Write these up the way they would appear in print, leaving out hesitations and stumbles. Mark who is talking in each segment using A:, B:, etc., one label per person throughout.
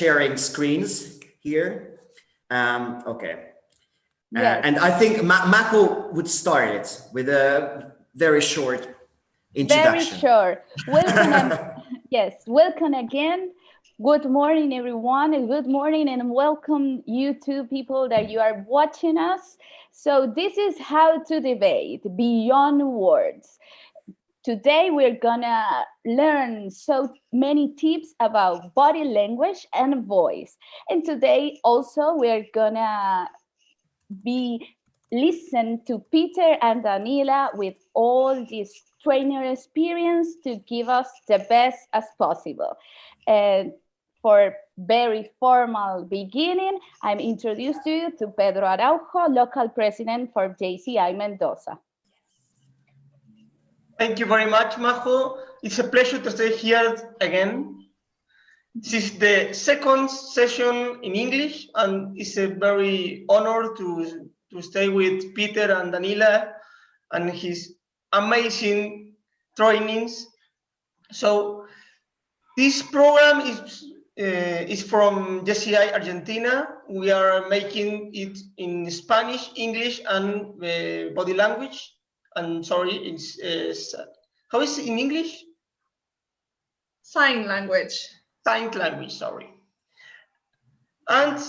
A: sharing screens here. Okay.
B: Yes.
A: And I think Mako would start it with a very short introduction.
B: Very short. Welcome. Yes, welcome again. Good morning, everyone. And good morning and welcome you two people that you are watching us. So this is How to Debate Beyond Words. Today, we're gonna learn so many tips about body language and voice. And today also, we're gonna be listen to Peter and Daniela with all this trainer experience to give us the best as possible. And for very formal beginning, I'm introduced to you to Pedro Araujo, local president for JCI Mendoza.
C: Thank you very much, Majo. It's a pleasure to stay here again. This is the second session in English, and it's a very honor to stay with Peter and Danila and his amazing trainings. So this program is from JCI Argentina. We are making it in Spanish, English, and body language. I'm sorry, it's how is it in English?
D: Sign language.
C: Sign language, sorry. And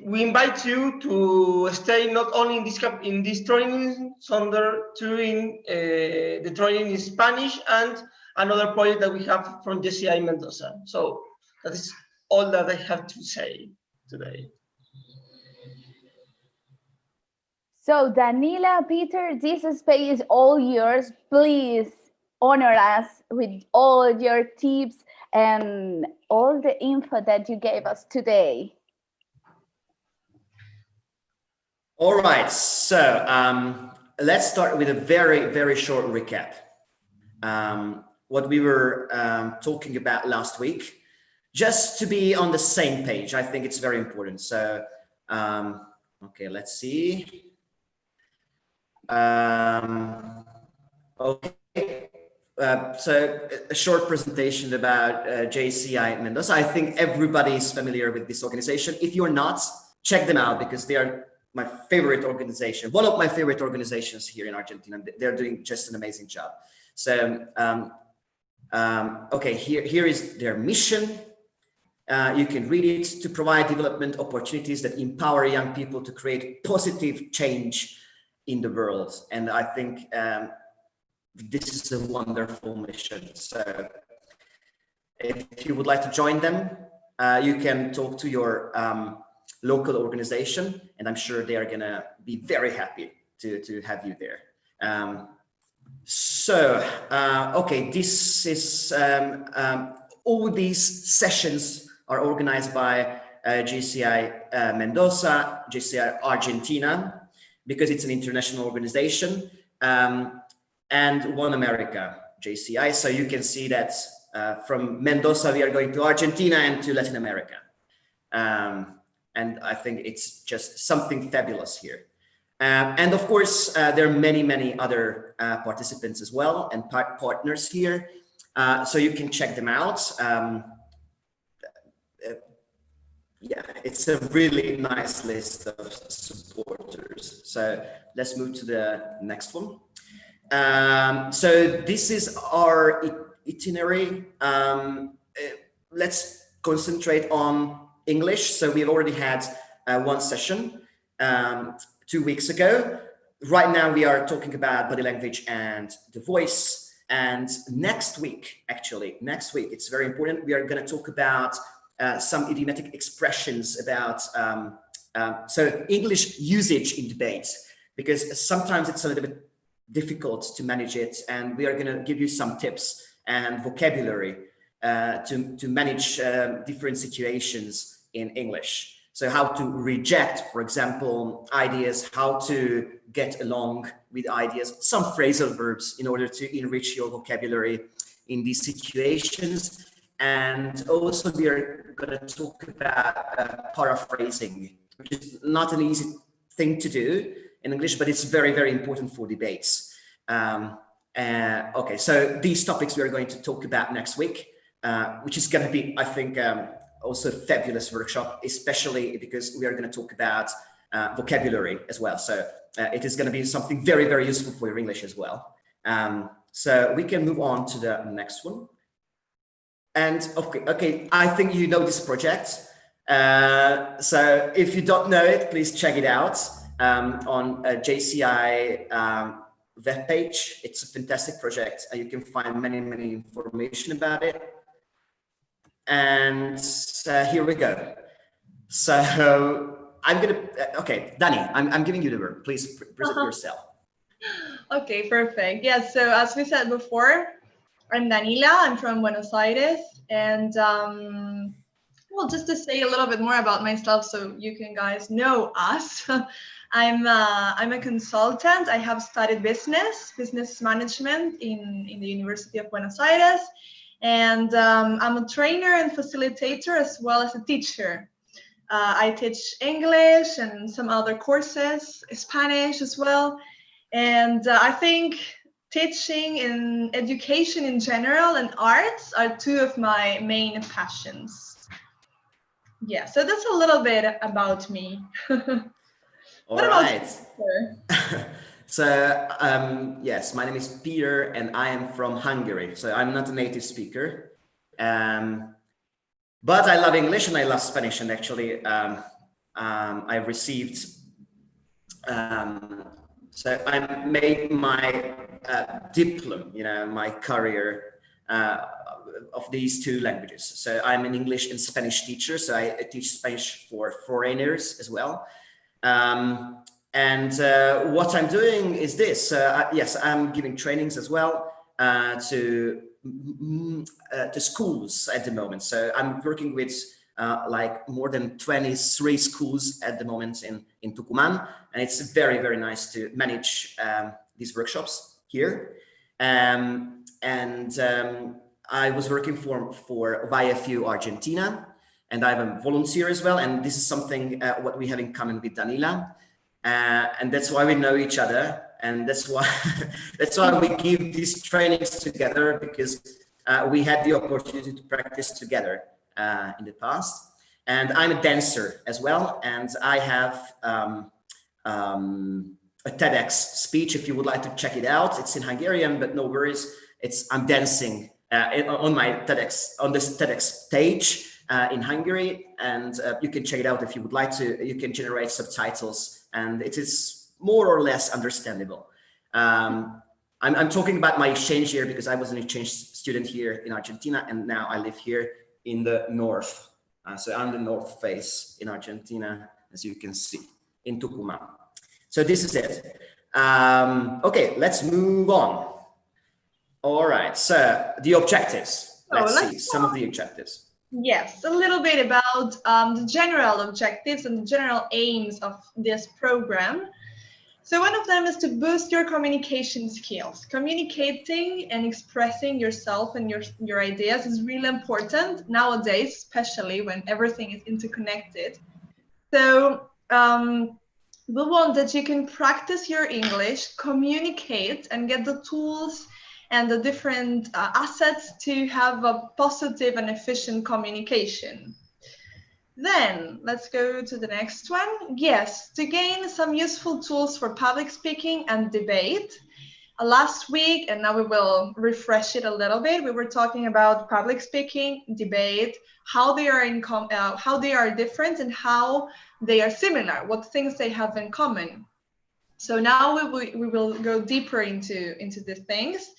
C: we invite you to stay not only in this training, but too in the training in Spanish and another project that we have from JCI Mendoza. So that is all that I have to say today.
B: So Danila, Peter, this space is all yours. Please honor us with all your tips and all the info that you gave us today.
A: All right, so let's start with a very, very short recap. What we were talking about last week, just to be on the same page. I think it's very important. So, okay, let's see. Okay, so a short presentation about JCI Mendoza. I think everybody is familiar with this organization. If you're not, check them out because they are my favorite organization, one of my favorite organizations here in Argentina. They're doing just an amazing job. So, okay, here is their mission. You can read it: to provide development opportunities that empower young people to create positive change in the world. And I think this is a wonderful mission. So if you would like to join them, you can talk to your local organization, and I'm sure they are gonna be very happy to have you there. Okay, this is all these sessions are organized by JCI Mendoza, JCI Argentina, because it's an international organization, and One America, JCI. So you can see that from Mendoza, we are going to Argentina and to Latin America. And I think it's just something fabulous here. And of course, there are many, many other participants as well and partners here. So you can check them out. Yeah, it's a really nice list of supporters. So let's move to the next one. So this is our itinerary. Let's concentrate on English. So we've already had one session 2 weeks ago. Right now we are talking about body language and the voice. And next week, it's very important. We are going to talk about some idiomatic expressions about so English usage in debates, because sometimes it's a little bit difficult to manage it, and we are going to give you some tips and vocabulary to manage different situations in English. So how to reject, for example, ideas, how to get along with ideas, some phrasal verbs in order to enrich your vocabulary in these situations. And also we are going to talk about paraphrasing, which is not an easy thing to do in English, but it's very, very important for debates. Okay, so these topics we are going to talk about next week, which is going to be, I think, also a fabulous workshop, especially because we are going to talk about vocabulary as well. So it is going to be something very, very useful for your English as well. So we can move on to the next one. And okay, I think you know this project. So if you don't know it, please check it out on JCI webpage. It's a fantastic project. You can find many, many information about it. And here we go. So I'm gonna, okay, Danny, I'm giving you the word. Please present yourself.
D: Okay, perfect. Yeah, so as we said before, I'm Danila, I'm from Buenos Aires, and well, just to say a little bit more about myself so you can guys know us. I'm a consultant. I have studied business management in the University of Buenos Aires, and I'm a trainer and facilitator as well as a teacher. I teach English and some other courses, Spanish as well, and I think teaching and education in general and arts are two of my main passions. Yeah, so that's a little bit about me.
A: All right. So yes, my name is Peter and I am from Hungary. So I'm not a native speaker, but I love English and I love Spanish. And actually, I received, so I made my diploma, my career of these two languages. So I'm an English and Spanish teacher. So I teach Spanish for foreigners as well. And what I'm doing is this. Yes, I'm giving trainings as well to schools at the moment. So I'm working with like more than 23 schools at the moment in Tucumán, and it's very, very nice to manage these workshops here. I was working for YFU Argentina, and I'm a volunteer as well. And this is something what we have in common with Danila, and that's why we know each other, and that's why we give these trainings together, because we had the opportunity to practice together in the past. And I'm a dancer as well, and I have a TEDx speech. If you would like to check it out, it's in Hungarian, but no worries. I'm dancing on my TEDx, on this TEDx stage in Hungary, and you can check it out if you would like to. You can generate subtitles, and it is more or less understandable. I'm talking about my exchange year because I was an exchange student here in Argentina, and now I live here in the north. So I'm the north face in Argentina, as you can see, in Tucumán. So this is it. Okay, let's move on. All right, so the objectives. Let's see some of the objectives.
D: Yes, a little bit about the general objectives and the general aims of this program. So one of them is to boost your communication skills. Communicating and expressing yourself and your ideas is really important nowadays, especially when everything is interconnected. So we want that you can practice your English, communicate, and get the tools and the different assets to have a positive and efficient communication. Then let's go to the next one. Yes, to gain some useful tools for public speaking and debate. Last week, and now we will refresh it a little bit, we were talking about public speaking, debate, how they are different and how they are similar, what things they have in common. So now we will go deeper into these things.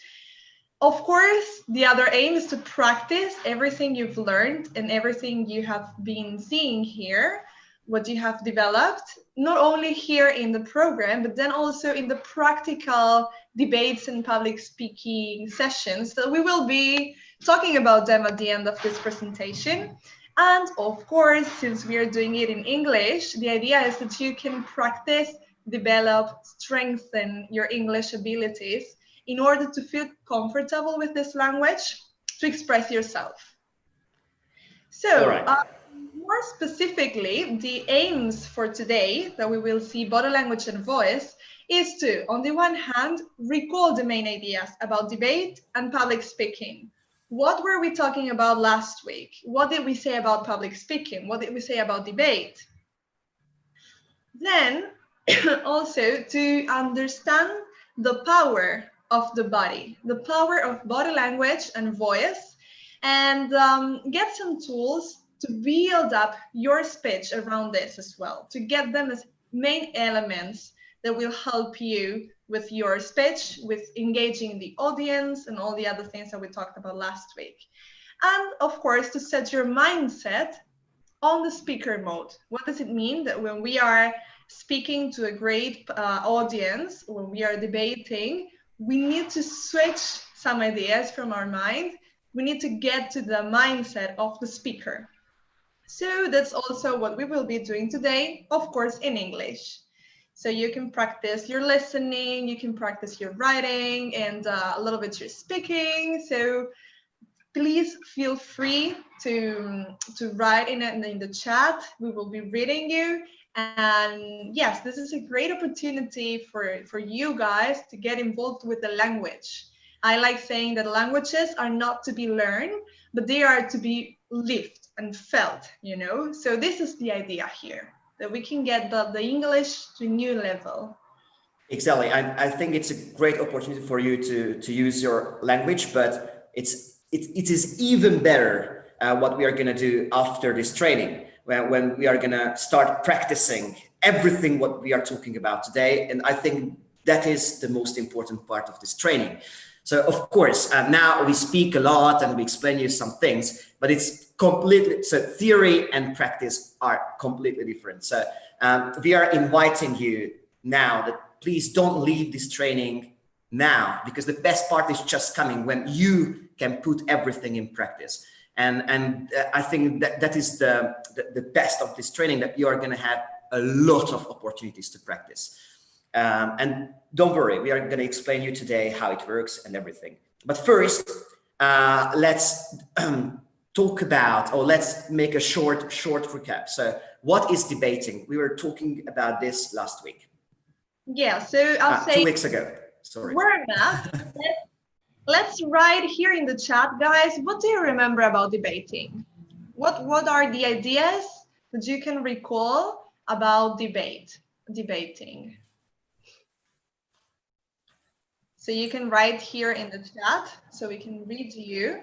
D: Of course, the other aim is to practice everything you've learned and everything you have been seeing here, what you have developed, not only here in the program, but then also in the practical debates and public speaking sessions. So we will be talking about them at the end of this presentation. And of course, since we are doing it in English, the idea is that you can practice, develop, strengthen your English abilities in order to feel comfortable with this language, to express yourself. So, more specifically, the aims for today that we will see body language and voice is to, on the one hand, recall the main ideas about debate and public speaking. what were we talking about last week? What did we say about public speaking? What did we say about debate? Then also to understand the power of the body, the power of body language and voice, and get some tools to build up your speech around this as well, to get them as main elements that will help you with your speech, with engaging the audience and all the other things that we talked about last week. And of course, to set your mindset on the speaker mode. What does it mean? That when we are speaking to a great audience, when we are debating, we need to switch some ideas from our mind. We need to get to the mindset of the speaker. So that's also what we will be doing today, of course, in English. So you can practice your listening, you can practice your writing, and a little bit your speaking. So please feel free to write in the chat. We will be reading you. And yes, this is a great opportunity for you guys to get involved with the language. I like saying that languages are not to be learned, but they are to be lived and felt, you know? So this is the idea here, that we can get the English to a new level.
A: Exactly. I think it's a great opportunity for you to use your language, but it is even better what we are going to do after this training, when we are going to start practicing everything what we are talking about today. And I think that is the most important part of this training. So of course, now we speak a lot and we explain you some things, but it's completely, so theory and practice are completely different. So we are inviting you now that please don't leave this training now, because the best part is just coming when you can put everything in practice. And I think that is the best of this training, that you are going to have a lot of opportunities to practice. And don't worry, we are going to explain you today how it works and everything. But first, let's talk about, or let's make a short recap. So what is debating? We were talking about this last week.
D: Yeah, so I'll say
A: 2 weeks ago. Sorry.
D: Word enough. Let's write here in the chat, guys. What do you remember about debating? What are the ideas that you can recall about debating? So you can write here in the chat so we can read you.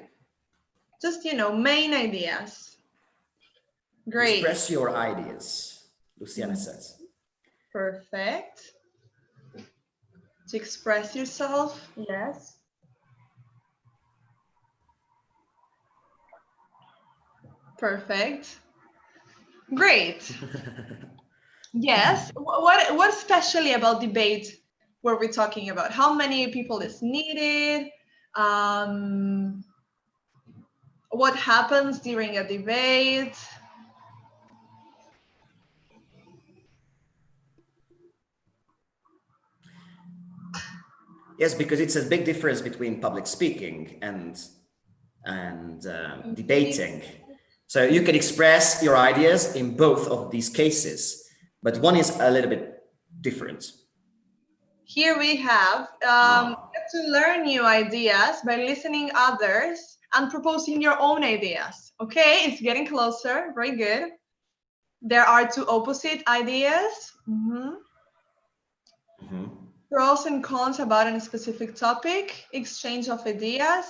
D: Just, you know, main ideas. Great.
A: Express your ideas, Luciana says.
D: Perfect. To express yourself, yes. Perfect. Great. Yes. What especially about debate were we talking about? How many people is needed? What happens during a debate?
A: Yes, because it's a big difference between public speaking and debating. So you can express your ideas in both of these cases, but one is a little bit different.
D: Here we have get to learn new ideas by listening others and proposing your own ideas. Okay, it's getting closer. Very good. There are two opposite ideas. Pros and cons about a specific topic, exchange of ideas,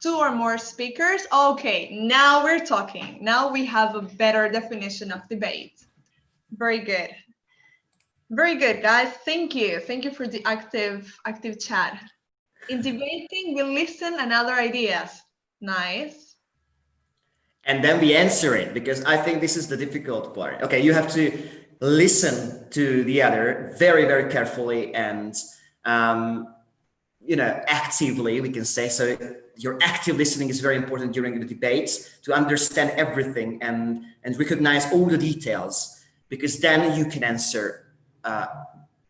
D: 2 or more speakers. Okay, now we're talking. Now we have a better definition of debate. Very good. Very good, guys. Thank you. Thank you for the active chat. In debating, we listen and other ideas. Nice.
A: And then we answer it, because I think this is the difficult part. Okay, you have to listen to the other very, very carefully and, you know, actively, we can say. So your active listening is very important during the debates, to understand everything and recognize all the details, because then you can answer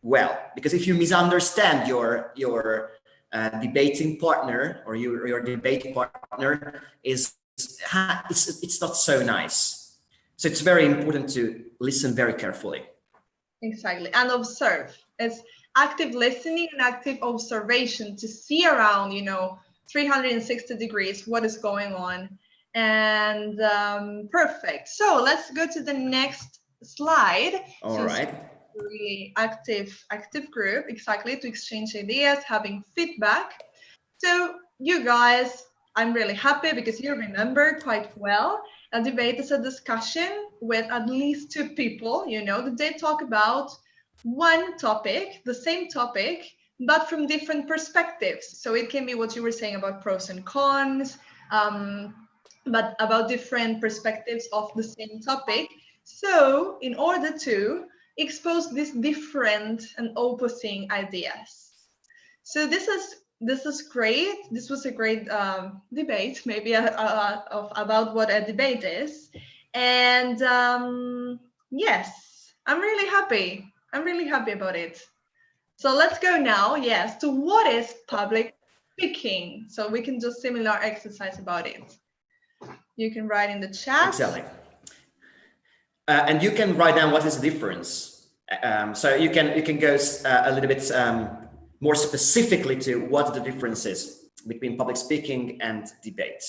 A: well. Because if you misunderstand your debating partner, or your debating partner, it's not so nice. So it's very important to listen very carefully.
D: Exactly, and observe. It's active listening and active observation to see around, you know, 360 degrees, what is going on. And perfect. So let's go to the next slide.
A: All right.
D: Really active group, exactly, to exchange ideas, having feedback. So you guys, I'm really happy because you remember quite well. A debate is a discussion with at least 2 people, you know, that they talk about one topic, the same topic, but from different perspectives. So it can be what you were saying about pros and cons, but about different perspectives of the same topic. So in order to expose these different and opposing ideas. So this is great. This was a great debate, maybe about what a debate is. And yes, I'm really happy. I'm really happy about it. So let's go now, yes, to what is public speaking. So we can do similar exercise about it. You can write in the chat.
A: Exactly. And you can write down what is the difference. So you can go a little bit more specifically to what the difference is between public speaking and debate.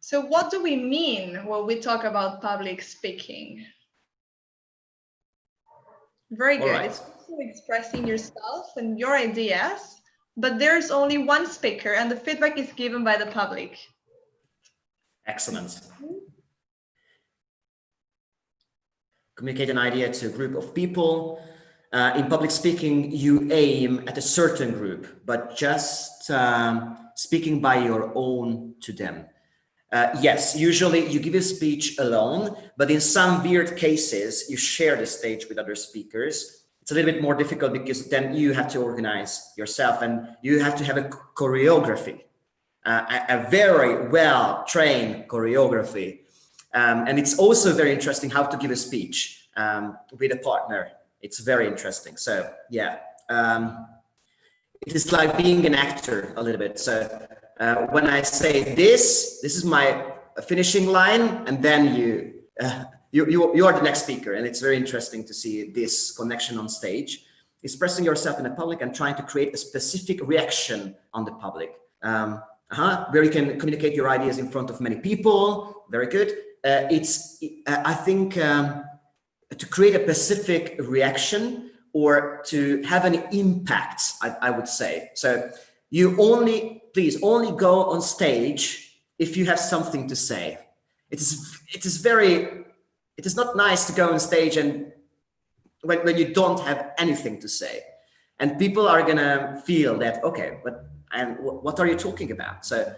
D: So what do we mean when we talk about public speaking? Very good.
A: Right.
D: It's also expressing yourself and your ideas, but there's only one speaker and the feedback is given by the public.
A: Excellent. Communicate an idea to a group of people. In public speaking, you aim at a certain group, but just speaking by your own to them. Yes, usually you give a speech alone, but in some weird cases, you share the stage with other speakers. It's a little bit more difficult because then you have to organize yourself and you have to have a choreography, a very well-trained choreography. And it's also very interesting how to give a speech with a partner. It's very interesting. So yeah, it is like being an actor a little bit. So when I say this is my finishing line, and then you are the next speaker, and it's very interesting to see this connection on stage, expressing yourself in the public and trying to create a specific reaction on the public, where you can communicate your ideas in front of many people. Very good. I think to create a specific reaction or to have an impact, I would say. So you please only go on stage if you have something to say. It is not nice to go on stage and when you don't have anything to say, and people are gonna feel that, okay, but what are you talking about? So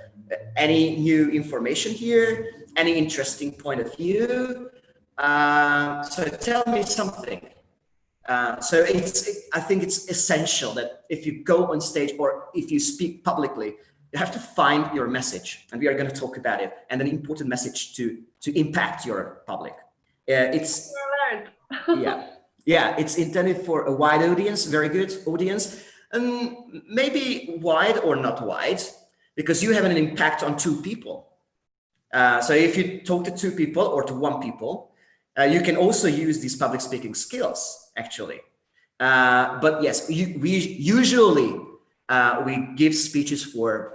A: any new information here, any interesting point of view? So tell me something. So I think it's essential that if you go on stage or if you speak publicly, you have to find your message, and we are going to talk about it, and an important message to impact your public. It's it's intended for a wide audience, very good audience, and maybe wide or not wide, because you have an impact on 2 people. So if you talk to 2 people or to 1 people, you can also use these public speaking skills, actually. But yes, we usually give speeches for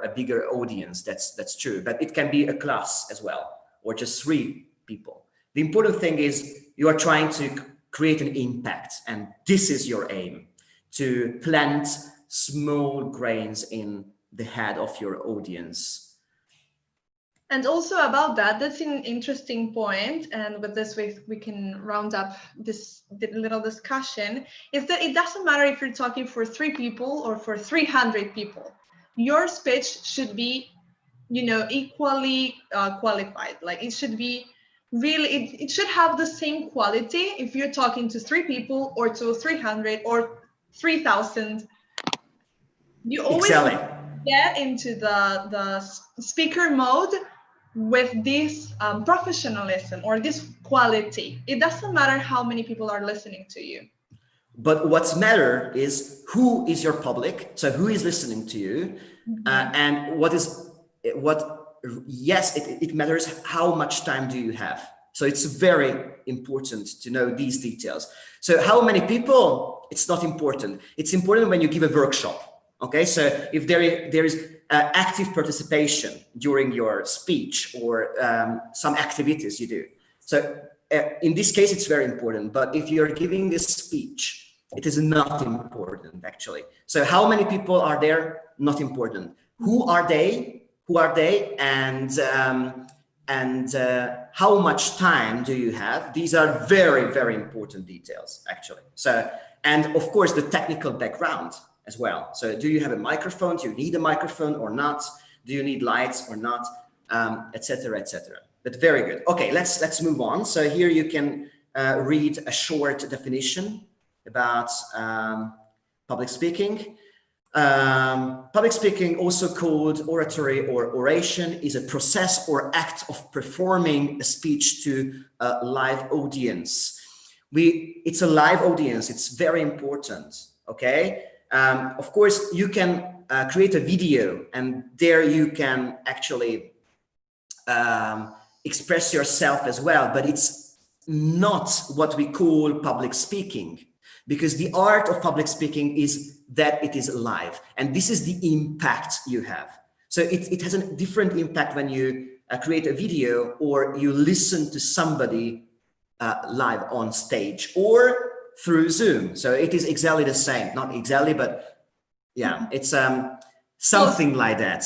A: a bigger audience. That's true, but it can be a class as well, or just 3 people. The important thing is you are trying to create an impact, and this is your aim, to plant small grains in the head of your audience.
D: And also about that, that's an interesting point, and with this we can round up this little discussion, is that it doesn't matter if you're talking for 3 people or for 300 people. Your speech should be, equally qualified. Like it should be really, it should have the same quality if you're talking to 3 people or to 300 or 3,000. You always get into the speaker mode with this professionalism or this quality. It doesn't matter how many people are listening to you.
A: But what's matter is who is your public, so who is listening to you, and yes, it matters how much time do you have. So it's very important to know these details. So how many people, it's not important. It's important when you give a workshop, okay? So if there is active participation during your speech or some activities you do. So in this case, it's very important, but if you're giving a speech, it is not important actually. So how many people are there? Not important. Who are they? And how much time do you have? These are very, very important details actually. So, and of course the technical background as well. So do you have a microphone? Do you need a microphone or not? Do you need lights or not? Etc., etc. But very good. Okay, let's move on. So here you can read a short definition about public speaking. Public speaking, also called oratory or oration, is a process or act of performing a speech to a live audience. It's a live audience. It's very important. Okay. Of course, you can create a video, and there you can actually express yourself as well. But it's not what we call public speaking. Because the art of public speaking is that it is live, and this is the impact you have. So it has a different impact when you create a video or you listen to somebody live on stage or through Zoom. So it is exactly the same, not exactly, but yeah, it's something like that.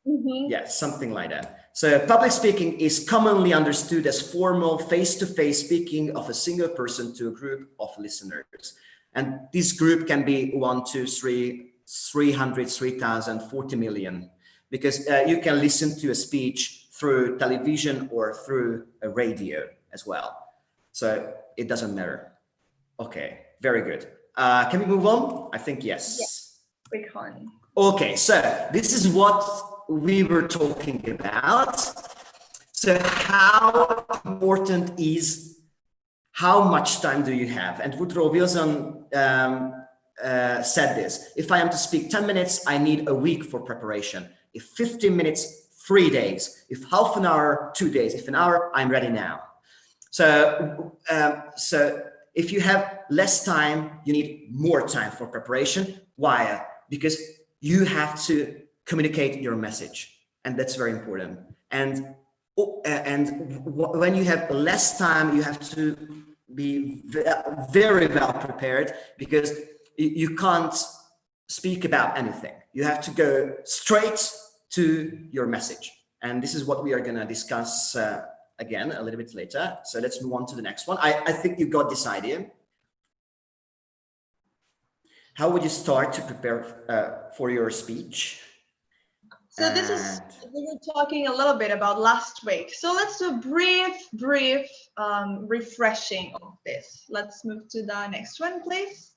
A: Yeah, something like that. So public speaking is commonly understood as formal face-to-face speaking of a single person to a group of listeners. And this group can be 1, 2, 3, 300, 3,000, 40 million, because you can listen to a speech through television or through a radio as well. So it doesn't matter. Okay, very good. Can we move on? I think yes.
D: Yeah, we can.
A: Okay, so this is what we were talking about. So how important is how much time do you have? And Woodrow Wilson said this: if I am to speak 10 minutes, I need a week for preparation. If 15 minutes, 3 days. If half an hour, 2 days. If an hour, I'm ready now. So, if you have less time, you need more time for preparation. Why? Because you have to communicate your message, and that's very important. And when you have less time, you have to be very well prepared, because you can't speak about anything. You have to go straight to your message, and this is what we are going to discuss again a little bit later. So let's move on to the next one. I think you got this idea. How would you start to prepare for your speech?
D: So this is, we were talking a little bit about last week. So let's do a brief refreshing of this. Let's move to the next one, please.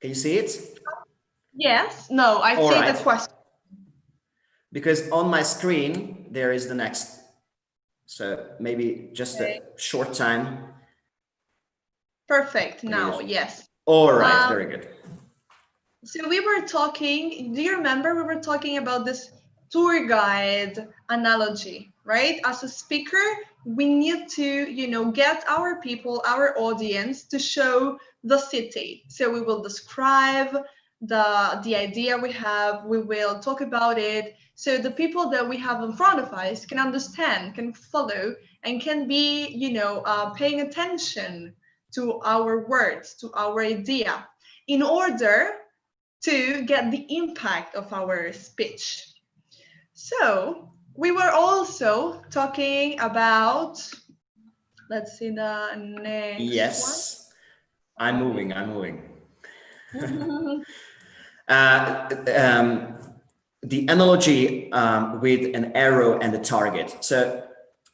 A: Can you see it?
D: Yes. No, I see the question.
A: Because on my screen, there is the next. So maybe just a short time.
D: Perfect. Now, yes.
A: All right. Very good.
D: So we were talking, do you remember we were talking about this tour guide analogy, right? As a speaker, we need to, get our people, our audience to show the city. So we will describe the idea we have, we will talk about it. So the people that we have in front of us can understand, can follow, and can be, paying attention to our words, to our idea, in order to get the impact of our speech. So we were also talking about, let's see the next one. I'm moving.
A: The analogy with an arrow and a target. So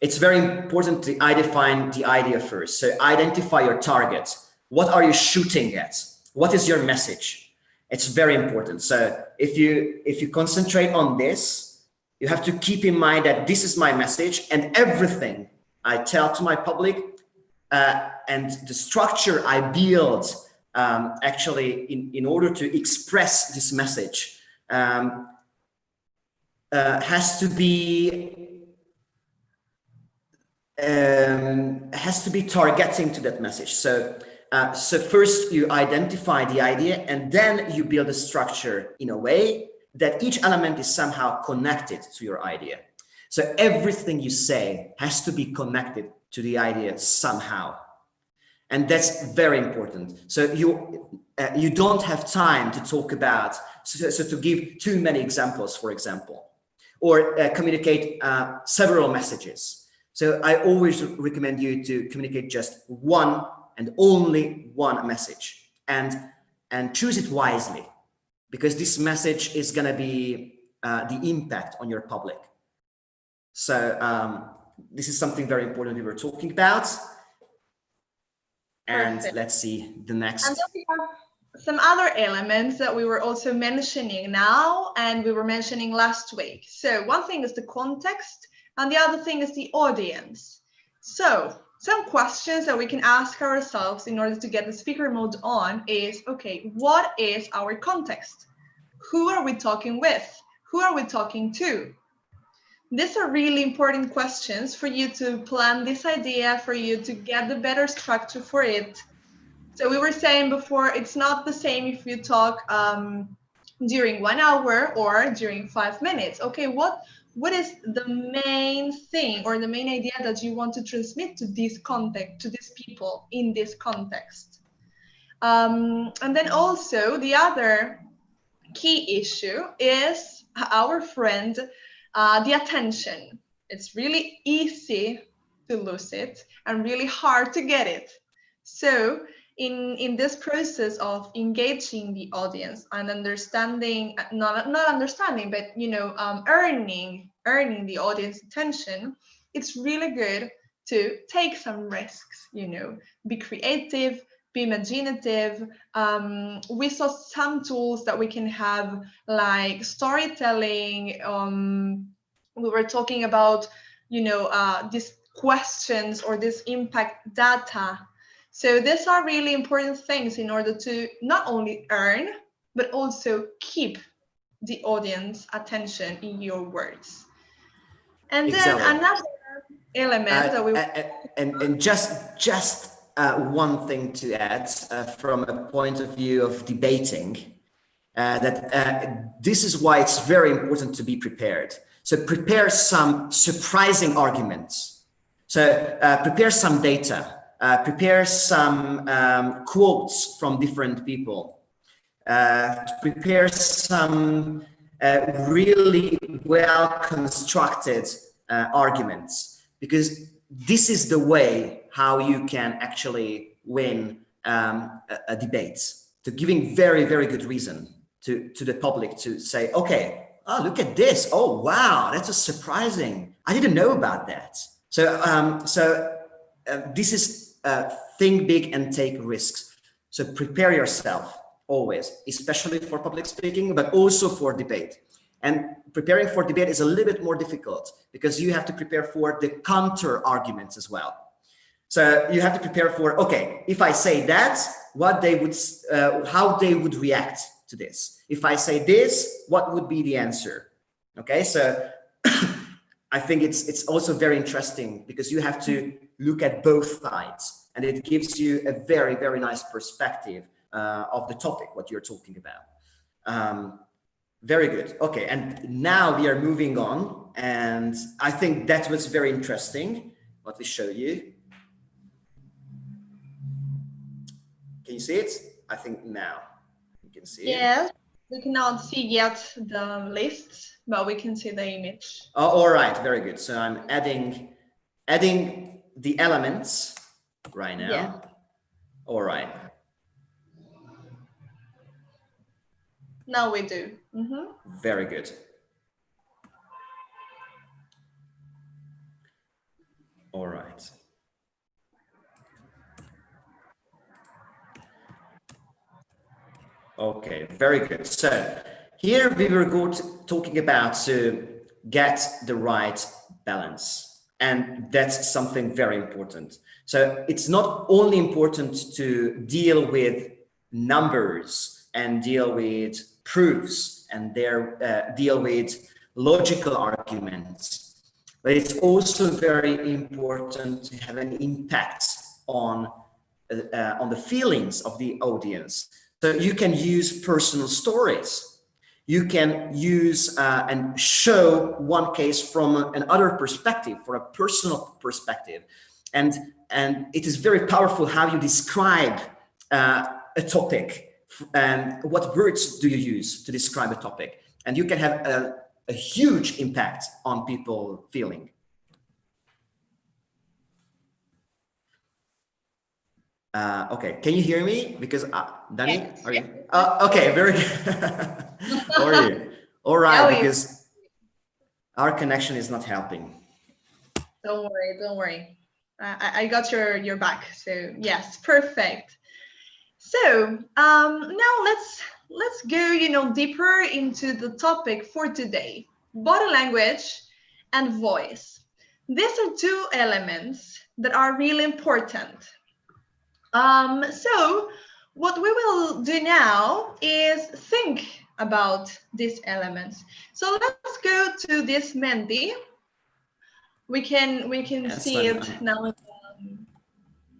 A: it's very important to define the idea first. So identify your target. What are you shooting at? What is your message? It's very important. So if you concentrate on this, you have to keep in mind that this is my message, and everything I tell to my public and the structure I build actually in order to express this message has to be targeting to that message. So first you identify the idea, and then you build a structure in a way that each element is somehow connected to your idea. So everything you say has to be connected to the idea somehow. And that's very important. So you don't have time to talk about, so to give too many examples, for example, or communicate several messages. So I always recommend you to communicate just one and only one message, and choose it wisely, because this message is going to be the impact on your public. So this is something very important we were talking about. And
D: Perfect.
A: let's see the next.
D: And then we have some other elements that we were also mentioning now, and we were mentioning last week. So one thing is the context, and the other thing is the audience. So some questions that we can ask ourselves in order to get the speaker mode on is, okay, what is our context? Who are we talking with? Who are we talking to? These are really important questions for you to plan this idea, for you to get the better structure for it. So we were saying before, it's not the same if you talk during 1 hour or during 5 minutes. Okay, what is the main thing or the main idea that you want to transmit to this context, to these people in this context? And then also the other key issue is our friend, the attention. It's really easy to lose it and really hard to get it. So in this process of engaging the audience and understanding, not understanding, but earning the audience attention, it's really good to take some risks, be creative, be imaginative. We saw some tools that we can have, like storytelling. We were talking about, these questions or this impact data. So these are really important things in order to not only earn, but also keep the audience attention in your words. And
A: Exactly.
D: then another element that we
A: and just one thing to add from a point of view of debating, that this is why it's very important to be prepared. So prepare some surprising arguments. So prepare some data, prepare some quotes from different people, prepare some really well-constructed arguments, because this is the way how you can actually win a debate, to giving very, very good reason to the public to say, okay, oh, look at this. Oh, wow, that's a surprising. I didn't know about that. So this is think big and take risks. So prepare yourself always, especially for public speaking, but also for debate. And preparing for debate is a little bit more difficult because you have to prepare for the counter arguments as well. So you have to prepare for, okay, if I say that, what they would, how they would react to this. If I say this, what would be the answer? Okay, so I think it's also very interesting because you have to look at both sides, and it gives you a very, very nice perspective of the topic, what you're talking about. Very good. Okay, and now we are moving on, and I think that was very interesting what we showed you. Can you see it? I think now you can see it.
D: Yes, we cannot see yet the lists, but we can see the image.
A: Oh, all right, very good. So I'm adding the elements right now.
B: Yeah.
A: All right.
D: Now we do.
A: Very good. All right. Okay, very good. So here we were talking about to get the right balance, and that's something very important. So it's not only important to deal with numbers and deal with proofs and deal with logical arguments, but it's also very important to have an impact on the feelings of the audience. So you can use personal stories. You can use and show one case from another perspective, from a personal perspective. And it is very powerful how you describe a topic and what words do you use to describe a topic. And you can have a huge impact on people feeling. Okay, can you hear me? Because Danny,
D: Yes,
A: are
D: yeah.
A: you? Okay, very good. How are you? All right, because our connection is not helping.
D: Don't worry, don't worry. I got your back. So yes, perfect. So now let's go, deeper into the topic for today: body language and voice. These are two elements that are really important. So what we will do now is think about these elements. So let's go to this Mendy. We can see it now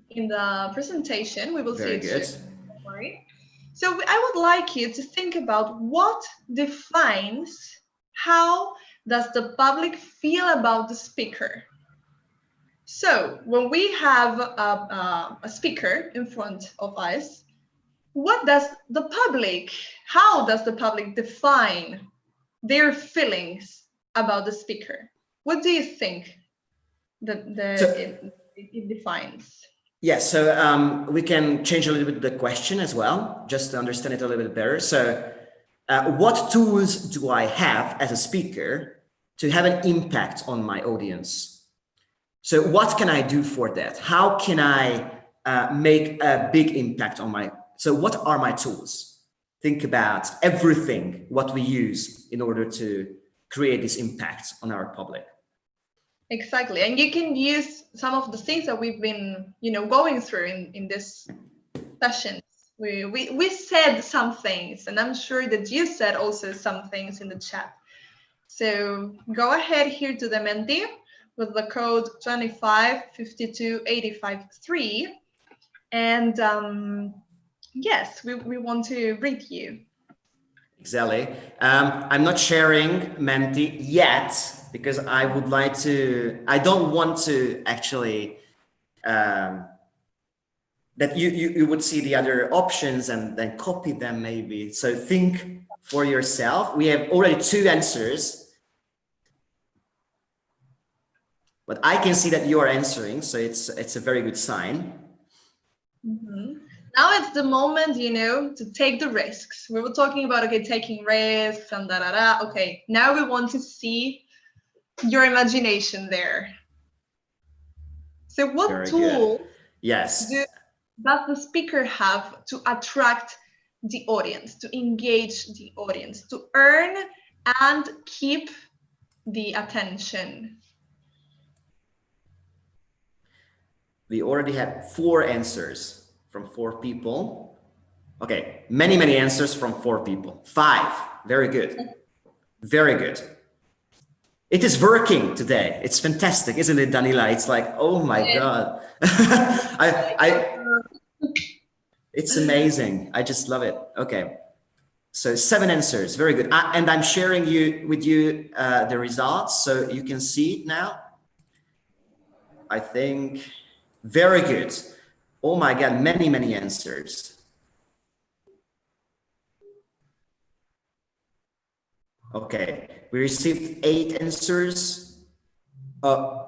D: in the presentation. We will
A: Very
D: see
A: good.
D: it soon. Don't worry. So I would like you to think about what defines how does the public feel about the speaker. So when we have a speaker in front of us, how does the public define their feelings about the speaker? What do you think that it defines?
A: Yes, so we can change a little bit the question as well, just to understand it a little bit better. So what tools do I have as a speaker to have an impact on my audience? So what can I do for that? How can I make a big impact on so what are my tools? Think about everything, what we use in order to create this impact on our public.
D: Exactly, and you can use some of the things that we've been, going through in this sessions. We said some things, and I'm sure that you said also some things in the chat. So go ahead here to the Menti with the code 2552853, and yes, we want to read you.
A: Exactly. I'm not sharing Menti yet because I don't want to actually that you would see the other options and then copy them maybe. So think for yourself. We have already 2 answers. But I can see that you are answering, so it's a very good sign.
D: Mm-hmm. Now it's the moment, to take the risks. We were talking about, taking risks and da-da-da. Okay, now we want to see your imagination there. So what
A: very
D: tool
A: good. Yes.
D: does the speaker have to attract the audience, to engage the audience, to earn and keep the attention?
A: We already have 4 answers from 4 people. Okay, many answers from 4 people. 5, very good. Very good. It is working today. It's fantastic, isn't it, Danila? It's like, oh my God. It's amazing. I just love it. Okay. So 7 answers, very good. And I'm sharing with you the results so you can see it now. I think, very good. Oh my God, many answers. Okay, we received 8 answers.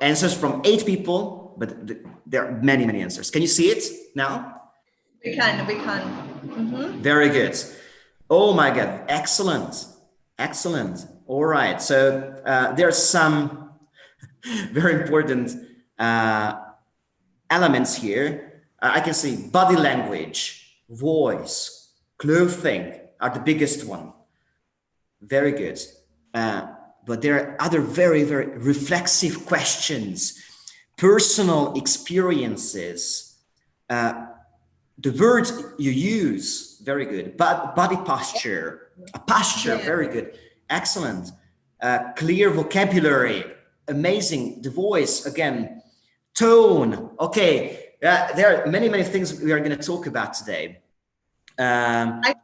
A: Answers from 8 people, but there are many answers. Can you see it now?
D: We can. Mm-hmm.
A: Very good. Oh my God, excellent. All right, so there are some very important elements here. I can see body language, voice, clothing are the biggest one. Very good. But there are other very, very reflexive questions, personal experiences, the words you use, very good. Body posture, posture, very good. Excellent. Clear vocabulary, amazing. The voice, again. Tone, okay. There are many, many things we are going to talk about today.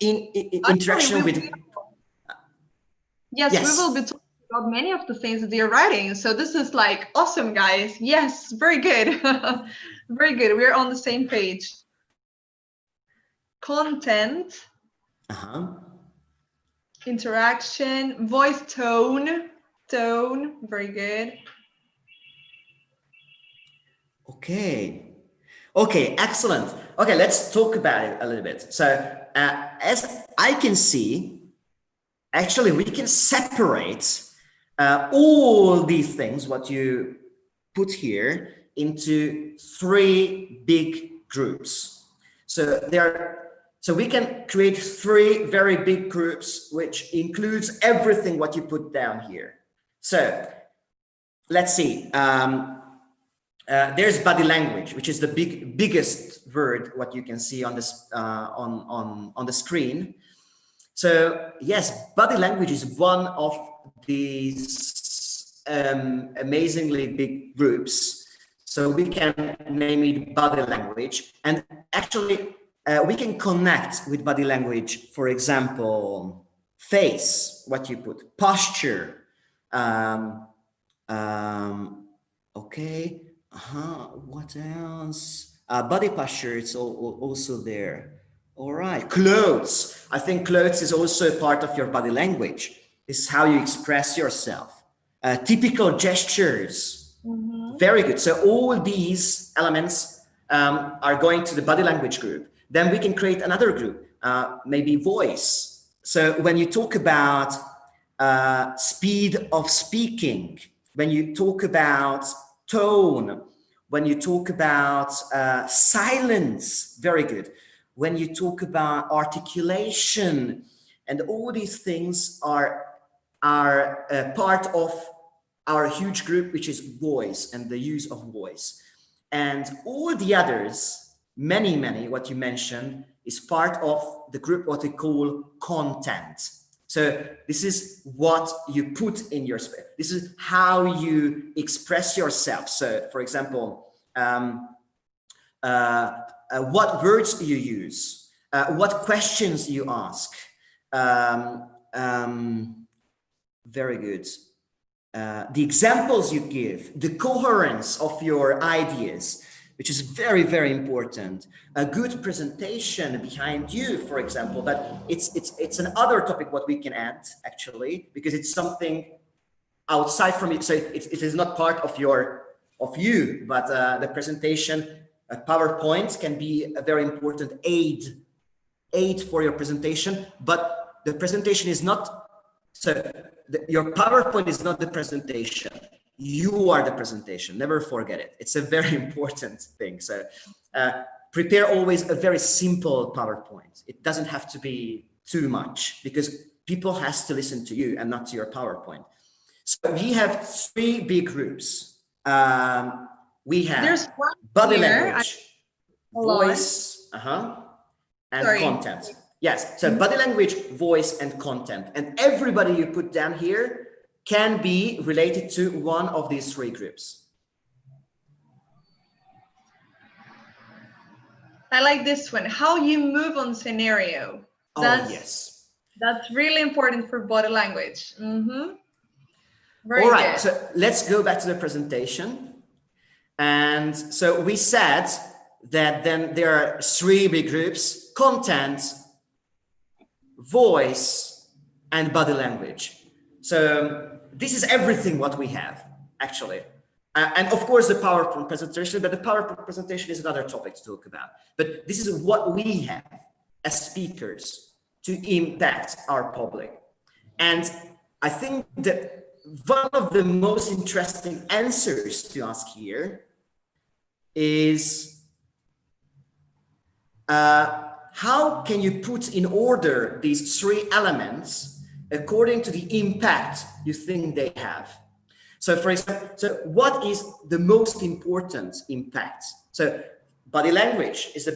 A: Interaction with...
D: Yes, we will be talking about many of the things that you're writing. So this is like awesome, guys. Yes, very good. Very good. We're on the same page. Content, interaction, voice tone, very good.
A: Okay, excellent. Okay, let's talk about it a little bit. So as I can see, actually we can separate all these things, what you put here, into 3 big groups. So we can create 3 very big groups, which includes everything what you put down here. So let's see. There's body language, which is the biggest word what you can see on this on the screen. So yes, body language is one of these amazingly big groups. So we can name it body language, and actually we can connect with body language. For example, face, what you put, posture. Okay. What else? Body posture, it's also there. All right, clothes. I think clothes is also a part of your body language. It's how you express yourself. Typical gestures. Very good. So all these elements are going to the body language group. Then we can create another group, maybe voice. So when you talk about speed of speaking, when you talk about tone, when you talk about silence, very good. When you talk about articulation, and all these things are part of our huge group, which is voice and the use of voice. And all the others, many, what you mentioned, is part of the group what we call content. So this is what you put in your space. This is how you express yourself. So for example, what words you use, what questions you ask. Very good. The examples you give, the coherence of your ideas, which is very, very important. A good presentation behind you, for example, but it's another topic what we can add actually, because it's something outside from it. So it is not part of you, but the presentation, a PowerPoint can be a very important aid for your presentation, but the presentation is not, so your PowerPoint is not the presentation. You are the presentation. Never forget it. It's a very important thing. So prepare always a very simple PowerPoint. It doesn't have to be too much, because people has to listen to you and not to your PowerPoint. So we have 3 big groups. We have body language, voice, and content. Yes, so body language, voice, and content. And everybody you put down here can be related to one of these 3 groups.
D: I like this one. How you move on scenario.
A: Yes.
D: That's really important for body language. Very
A: All right,
D: good.
A: so let's go back to the presentation. And so we said that then there are 3 big groups: content, voice, and body language. So this is everything what we have, actually. And of course, the PowerPoint presentation, but the PowerPoint presentation is another topic to talk about. But this is what we have as speakers to impact our public. And I think that one of the most interesting answers to ask here is how can you put in order these three elements according to the impact you think they have? So for example, so what is the most important impact? So body language is the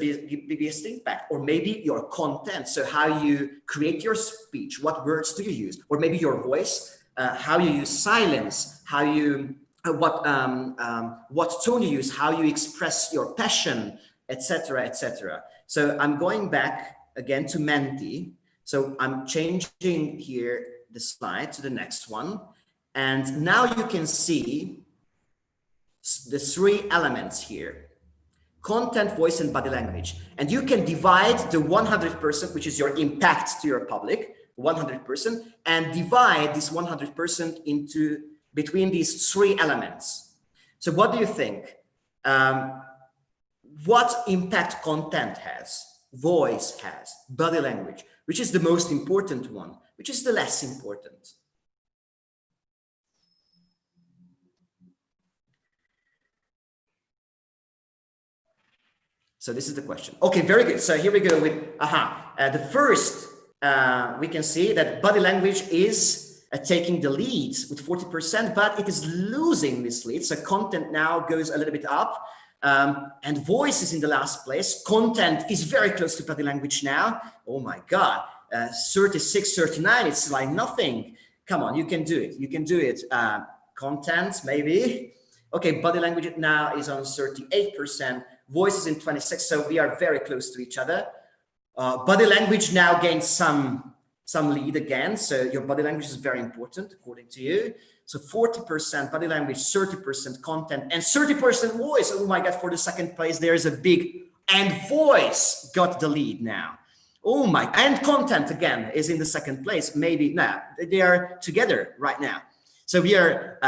A: biggest impact, or maybe your content. So how you create your speech, what words do you use? Or maybe your voice, how you use silence, how you, what tone you use, how you express your passion, etc., etc. So I'm going back again to Menti. So I'm changing here the slide to the next one. And now you can see the three elements here: content, voice, and body language. And you can divide the 100%, which is your impact to your public, 100%, and divide this 100% into between these three elements. So what do you think? What impact content has, voice has, body language, which is the most important one, which is the less important? So this is the question. Okay, very good. So here we go with, the first, we can see that body language is taking the lead with 40%, but it is losing this lead. So content now goes a little bit up, and voice is in the last place. Content is very close to body language now. Oh my God, 36, 39, it's like nothing. Come on, you can do it. You can do it. Content, maybe. Okay, body language now is on 38%. Voice is in 26, so we are very close to each other. Body language now gains some lead again. So your body language is very important according to you. So 40% body language, 30% content, and 30% voice. Oh my God, for the second place, there's a big, and voice got the lead now. Oh my, and content again is in the second place. Maybe, no, they are together right now. So we are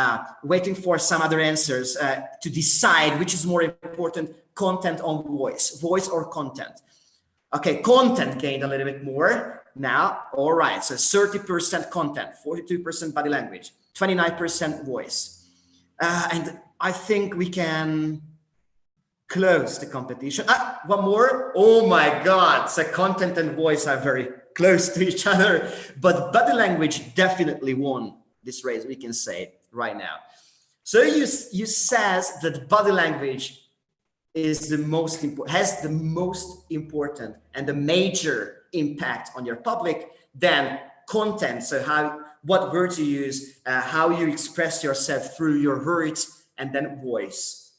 A: waiting for some other answers to decide which is more important, content or voice or content. Okay, content gained a little bit more now. All right, so 30% content, 42% body language, 29% voice. And I think we can close the competition. One more. Oh my God, so content and voice are very close to each other, but body language definitely won this race, we can say right now. So you says that body language is the most important, has the most important and the major impact on your public, then content. So what words you use, how you express yourself through your words, and then voice.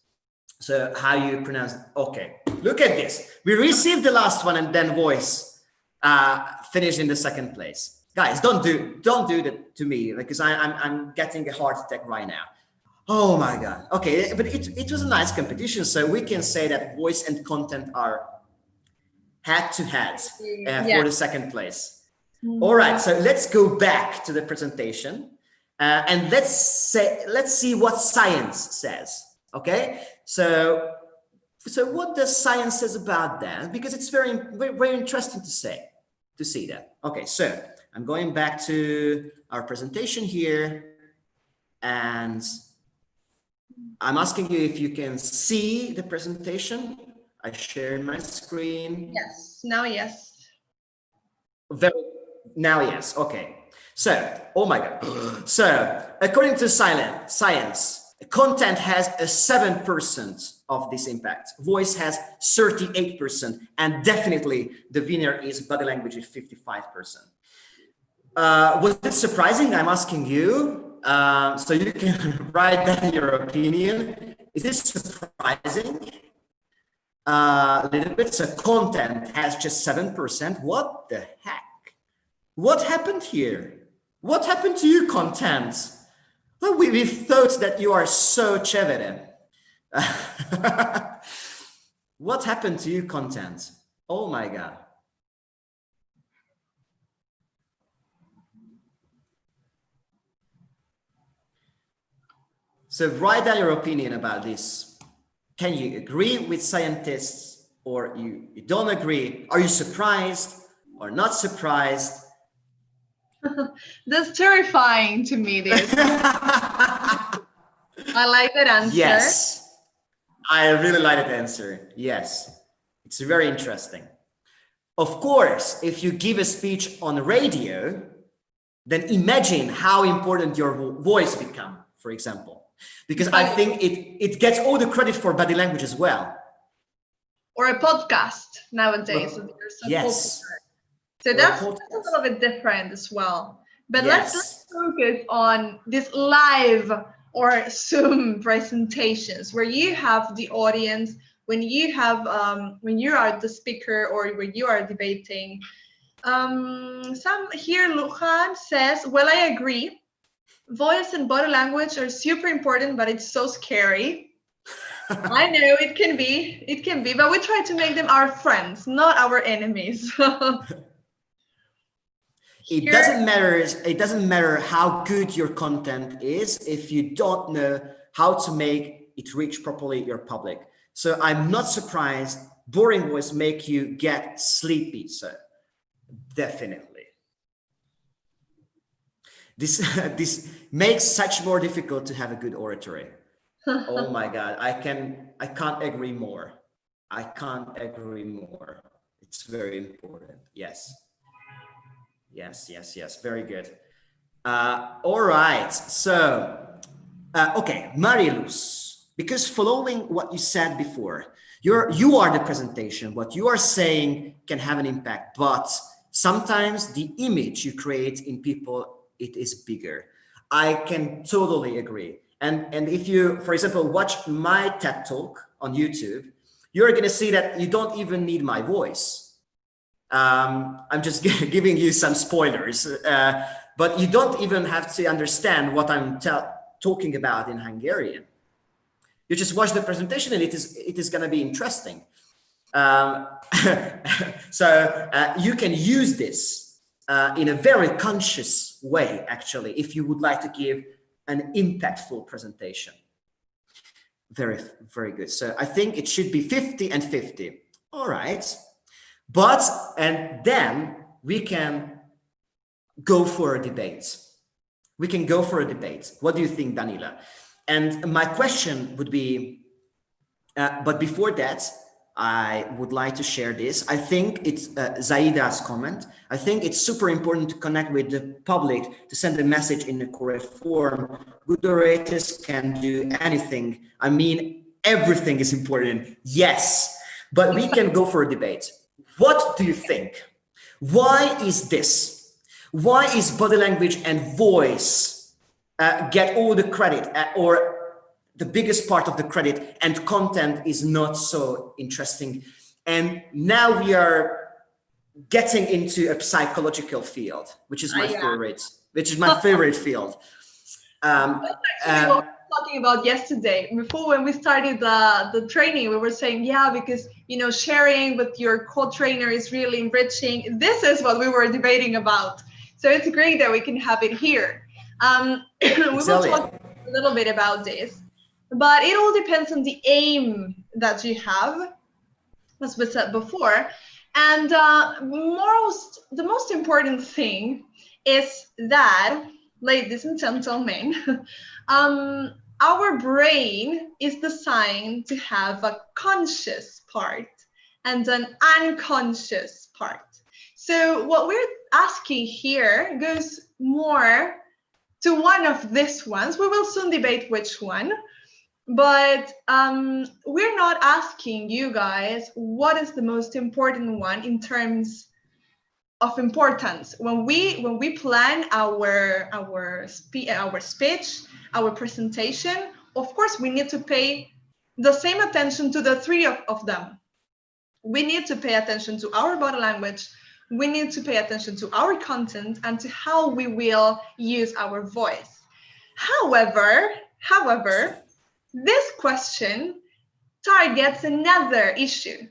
A: So how you pronounce it. Okay, look at this. We received the last one, and then voice finished in the second place. Guys, don't do that to me, because I'm getting a heart attack right now. Oh my God. Okay, but it was a nice competition, so we can say that voice and content are head to head for the second place. All right, so let's go back to the presentation, and let's see what science says. Okay, so what does science says about that? Because it's very, very, very interesting to see that. Okay, so I'm going back to our presentation here, and I'm asking you if you can see the presentation. I shared my screen.
D: Yes, now yes.
A: Now yes, okay. So, oh my God. So, according to science, content has a 7% of this impact. Voice has 38%, and definitely the winner is body language at 55%. Was it surprising? I'm asking you. So you can write down your opinion. Is this surprising? A little bit. So content has just 7%. What the heck? What happened here? What happened to you, content? Well, we thought that you are so chévere. What happened to you, content? Oh my God. So write down your opinion about this. Can you agree with scientists, or you don't agree? Are you surprised or not surprised?
D: That's terrifying to me, this. I like that answer.
A: Yes, I really like that answer. Yes, it's very interesting. Of course, if you give a speech on radio, then imagine how important your voice become, for example, because I think it gets all the credit for body language as well.
D: Or a podcast nowadays. So
A: yes.
D: Popular. So that's a little bit different as well. But let's focus on this live or Zoom presentations where you have the audience, when you have when you are the speaker or when you are debating. Some here, Lujan says, well, I agree. Voice and body language are super important, but it's so scary. I know it can be, but we try to make them our friends, not our enemies.
A: It doesn't matter how good your content is if you don't know how to make it reach properly your public. So I'm not surprised boring voice make you get sleepy. So definitely. This makes such more difficult to have a good oratory. Oh my God, I can't agree more. I can't agree more. It's very important. Yes. Yes. Very good. All right. So, okay, Mariluz, because following what you said before, you are the presentation. What you are saying can have an impact, but sometimes the image you create in people, it is bigger. I can totally agree. And if you, for example, watch my TED Talk on YouTube, you're going to see that you don't even need my voice. I'm just giving you some spoilers, but you don't even have to understand what I'm talking about in Hungarian. You just watch the presentation and it is going to be interesting. So you can use this in a very conscious way, actually, if you would like to give an impactful presentation. Very, very good. So I think it should be 50 and 50. All right. And then we can go for a debate. What do you think, Danila? And my question would be, but before that, I would like to share this. I think it's Zaida's comment. I think it's super important to connect with the public to send a message in a correct form. Good orators can do anything. I mean, everything is important. Yes, but we can go for a debate. What do you think? Why is this? Why is body language and voice get all the credit or the biggest part of the credit, and content is not so interesting? And now we are getting into a psychological field, which is my favorite field.
D: Talking about yesterday, before when we started the training, we were saying, yeah, because sharing with your co-trainer is really enriching. This is what we were debating about. So it's great that we can have it here. We will talk a little bit about this, but it all depends on the aim that you have, as we said before. And the most important thing is that, ladies and gentlemen, our brain is designed to have a conscious part and an unconscious part. So what we're asking here goes more to one of these ones. We will soon debate which one, but we're not asking you guys what is the most important one in terms of importance. When we plan our speech, our presentation, of course, we need to pay the same attention to the three of them. We need to pay attention to our body language. We need to pay attention to our content and to how we will use our voice. However, this question targets another issue,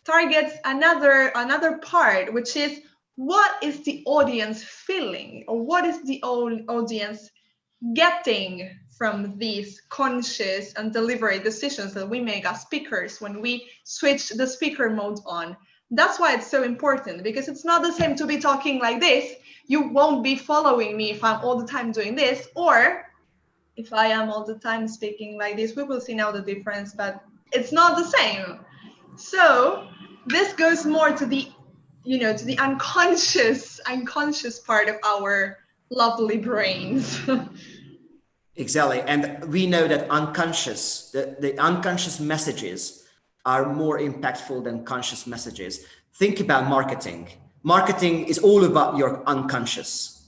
D: targets another part, which is what is the audience feeling, or what is the audience getting from these conscious and deliberate decisions that we make as speakers when we switch the speaker mode on. That's why it's so important, because it's not the same to be talking like this. You won't be following me if I'm all the time doing this, or if I am all the time speaking like this. We will see now the difference, but it's not the same. So this goes more to the to the unconscious part of our lovely brains.
A: Exactly. And we know that unconscious, the unconscious messages are more impactful than conscious messages. Think about marketing. Marketing is all about your unconscious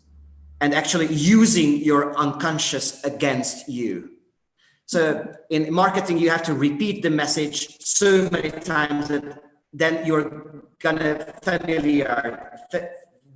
A: and actually using your unconscious against you. So in marketing, you have to repeat the message so many times that then you're gonna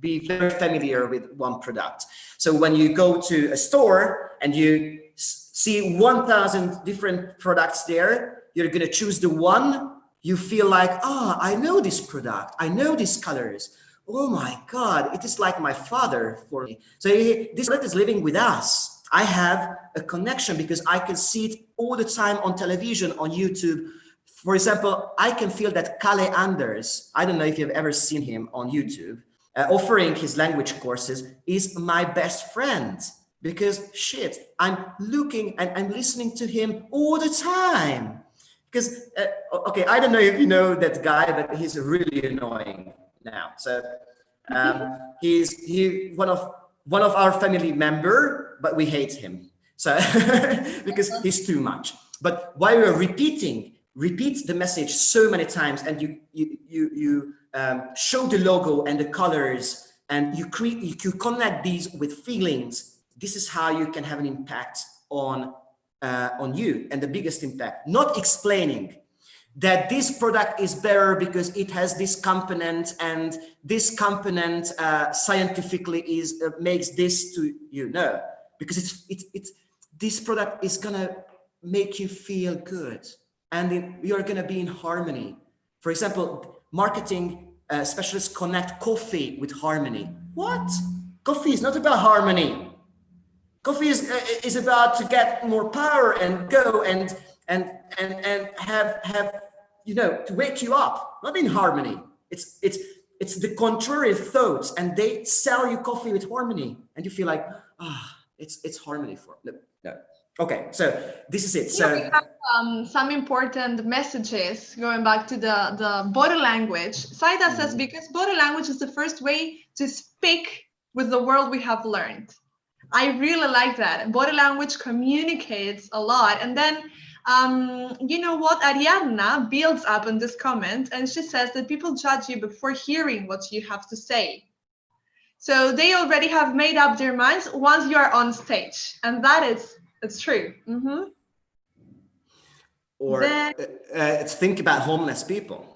A: be very familiar with one product. So when you go to a store and you see 1,000 different products there, you're gonna choose the one you feel like, oh, I know this product, I know these colors. Oh my God, it is like my father for me. So this product is living with us. I have a connection because I can see it all the time on television, on YouTube. For example, I can feel that Kalle Anders, I don't know if you've ever seen him on YouTube, offering his language courses, is my best friend because shit, I'm looking and I'm listening to him all the time. Because, okay, I don't know if you know that guy, but he's really annoying now. So he's one of our family member, but we hate him. So because he's too much. But while you're repeat the message so many times, and you show the logo and the colors, and you connect these with feelings. This is how you can have an impact on you, and the biggest impact. Not explaining that this product is better because it has this component, and this component scientifically makes this to you. No, because this product is gonna make you feel good, and you're gonna be in harmony. For example, marketing specialists connect coffee with harmony. What? Coffee is not about harmony. Coffee is about to get more power and go and have to wake you up, not in harmony. It's the contrary thoughts, and they sell you coffee with harmony, and you feel like it's harmony for no. Okay, so this is it. So
D: we have some important messages going back to the body language. Saida says, because body language is the first way to speak with the world we have learned. I really like that. Body language communicates a lot. And then, you know what? Ariadna builds up on this comment, and she says that people judge you before hearing what you have to say. So they already have made up their minds once you are on stage. And it's true. Mm-hmm.
A: Or think about homeless people.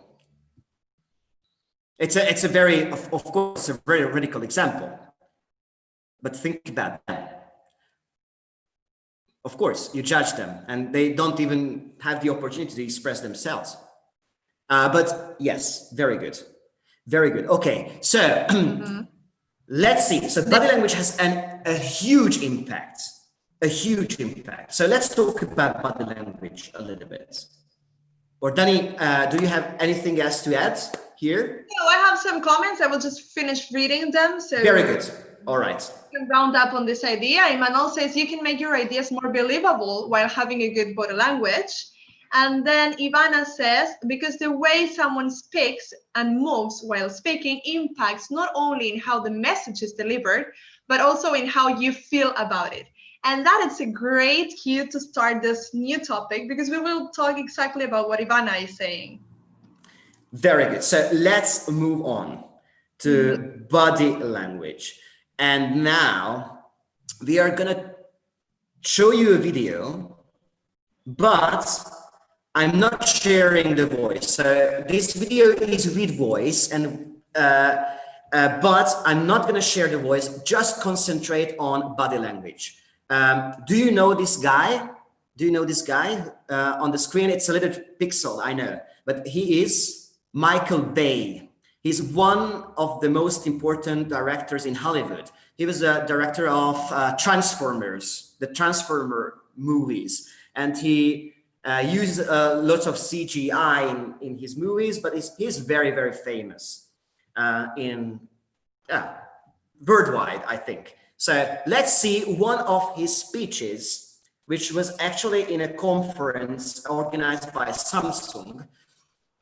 A: It's a very, of course, a very radical example. But think about them. Of course, you judge them, and they don't even have the opportunity to express themselves. But yes, very good. Very good. Okay, so let's see. So body language has a huge impact. A huge impact. So let's talk about body language a little bit. Or Danny, do you have anything else to add here?
D: No, I have some comments. I will just finish reading them. So
A: very good. All right.
D: You can round up on this idea. Emmanuel says you can make your ideas more believable while having a good body language. And then Ivana says, because the way someone speaks and moves while speaking impacts not only in how the message is delivered, but also in how you feel about it. And that is a great cue to start this new topic, because we will talk exactly about what Ivana is saying.
A: Very good. So let's move on to body language. And now we are gonna show you a video, but I'm not sharing the voice. So this video is with voice, and but I'm not gonna share the voice, just concentrate on body language. Do you know this guy? Do you know this guy? On the screen, it's a little pixel, I know, but he is Michael Bay. He's one of the most important directors in Hollywood. He was a director of Transformers, the Transformer movies, and he uses lots of CGI in his movies, but he's very, very famous worldwide, I think. So let's see one of his speeches, which was actually in a conference organized by Samsung.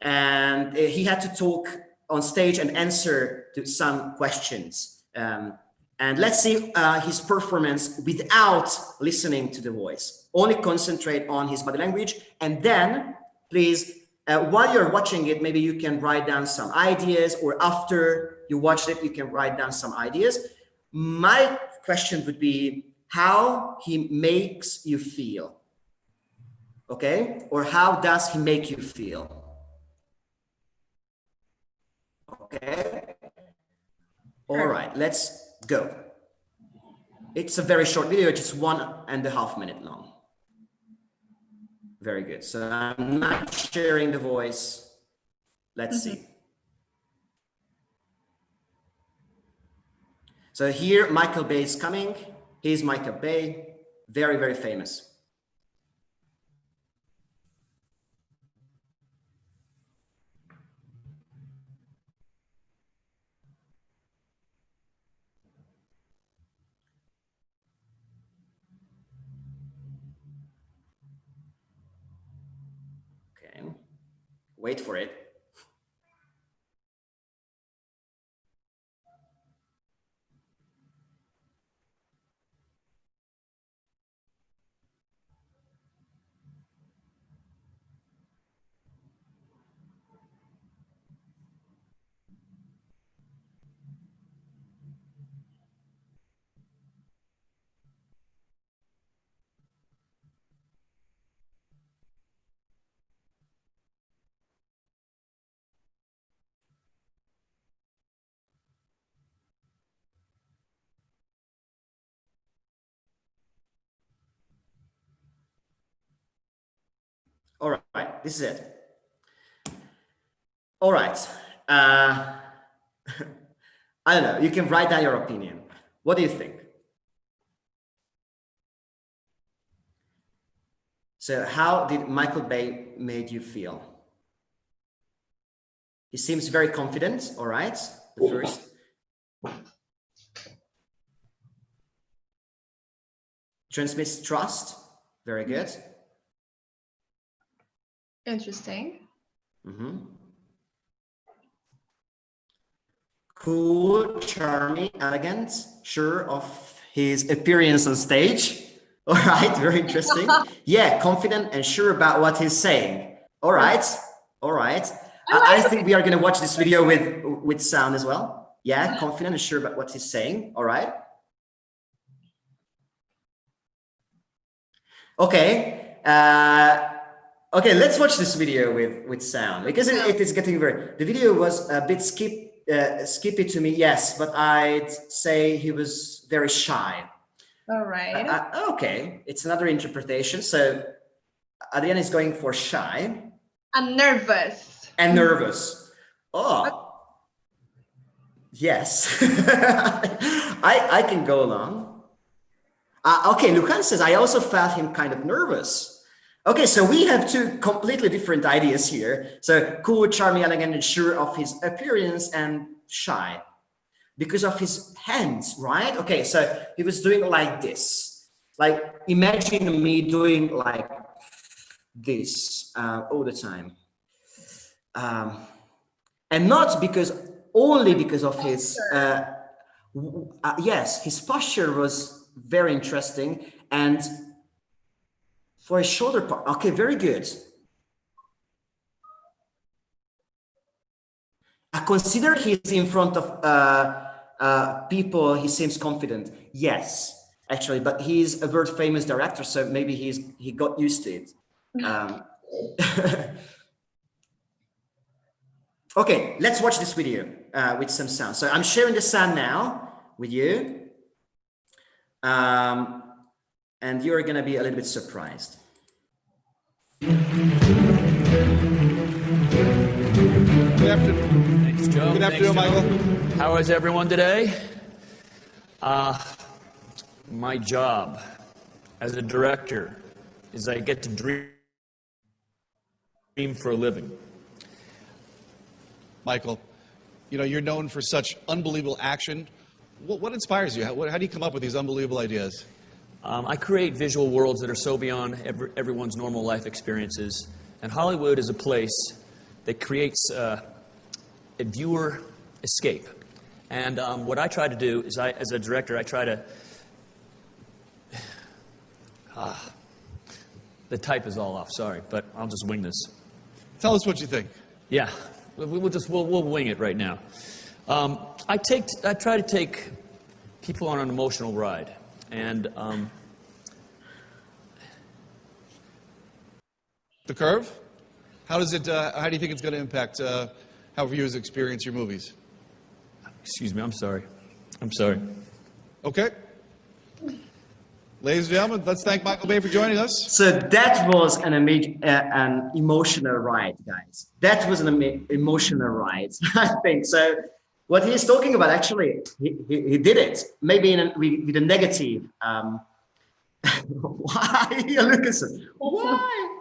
A: And he had to talk on stage and answer to some questions. And let's see his performance without listening to the voice. Only concentrate on his body language. And then, please, while you're watching it, maybe you can write down some ideas, or after you watched it, you can write down some ideas. My question would be how he makes you feel. Okay? Or how does he make you feel? Okay? All right, let's go. It's a very short video, just 1.5 minutes long. Very good. So I'm not sharing the voice. Let's see. So here, Michael Bay is coming. Here's Michael Bay, very, very famous. Okay, wait for it. All right, this is it. All right. I don't know. You can write down your opinion. What do you think? So how did Michael Bay made you feel? He seems very confident. All right. The first. Transmits trust. Very good.
D: Interesting.
A: Cool, charming, elegant, sure of his appearance on stage. All right, very interesting. Yeah, confident and sure about what he's saying. All right, all right. I think we are going to watch this video with sound as well. Yeah, confident and sure about what he's saying. All right. Okay. Okay, let's watch this video with sound, because it is getting very. The video was a bit skippy to me, yes, but I'd say he was very shy.
D: All right.
A: Okay, it's another interpretation. So Adriana is going for shy.
D: And nervous.
A: And nervous. Oh, yes. I can go along. Okay, Lucan says, I also felt him kind of nervous. Okay, so we have two completely different ideas here. So cool, charming, elegant, and sure of his appearance, and shy because of his hands, right? Okay, so he was doing like this. Like imagine me doing like this all the time. And not only because of his, yes, his posture was very interesting. And for his shoulder part, okay, very good. I consider he's in front of people, he seems confident. Yes, actually, but he's a very famous director, so maybe he got used to it. Okay, let's watch this video with some sound. So I'm sharing the sound now with you. And you're going to be a little bit surprised.
E: Good afternoon.
F: Thanks, Joe.
E: Good afternoon, Michael.
F: How is everyone today? My job as a director is I get to dream for a living.
E: Michael, you know, you're known for such unbelievable action. What inspires you? How do you come up with these unbelievable ideas?
F: I create visual worlds that are so beyond everyone's normal life experiences. And Hollywood is a place that creates a viewer escape. And what I try to do is, as a director, I try to... the type is all off, sorry, but I'll just wing this.
E: Tell us what you think.
F: Yeah, we'll wing it right now. I try to take people on an emotional ride, and
E: The curve? How does it? How do you think it's going to impact how viewers experience your movies?
F: excuse me, I'm sorry. I'm sorry.
E: Okay. Ladies and gentlemen, let's thank Michael Bay for joining us.
A: So that was an emotional ride, guys. That was an emotional ride, I think. So what he's talking about, actually, he did it. Maybe with a negative. Why, Lucas? Why?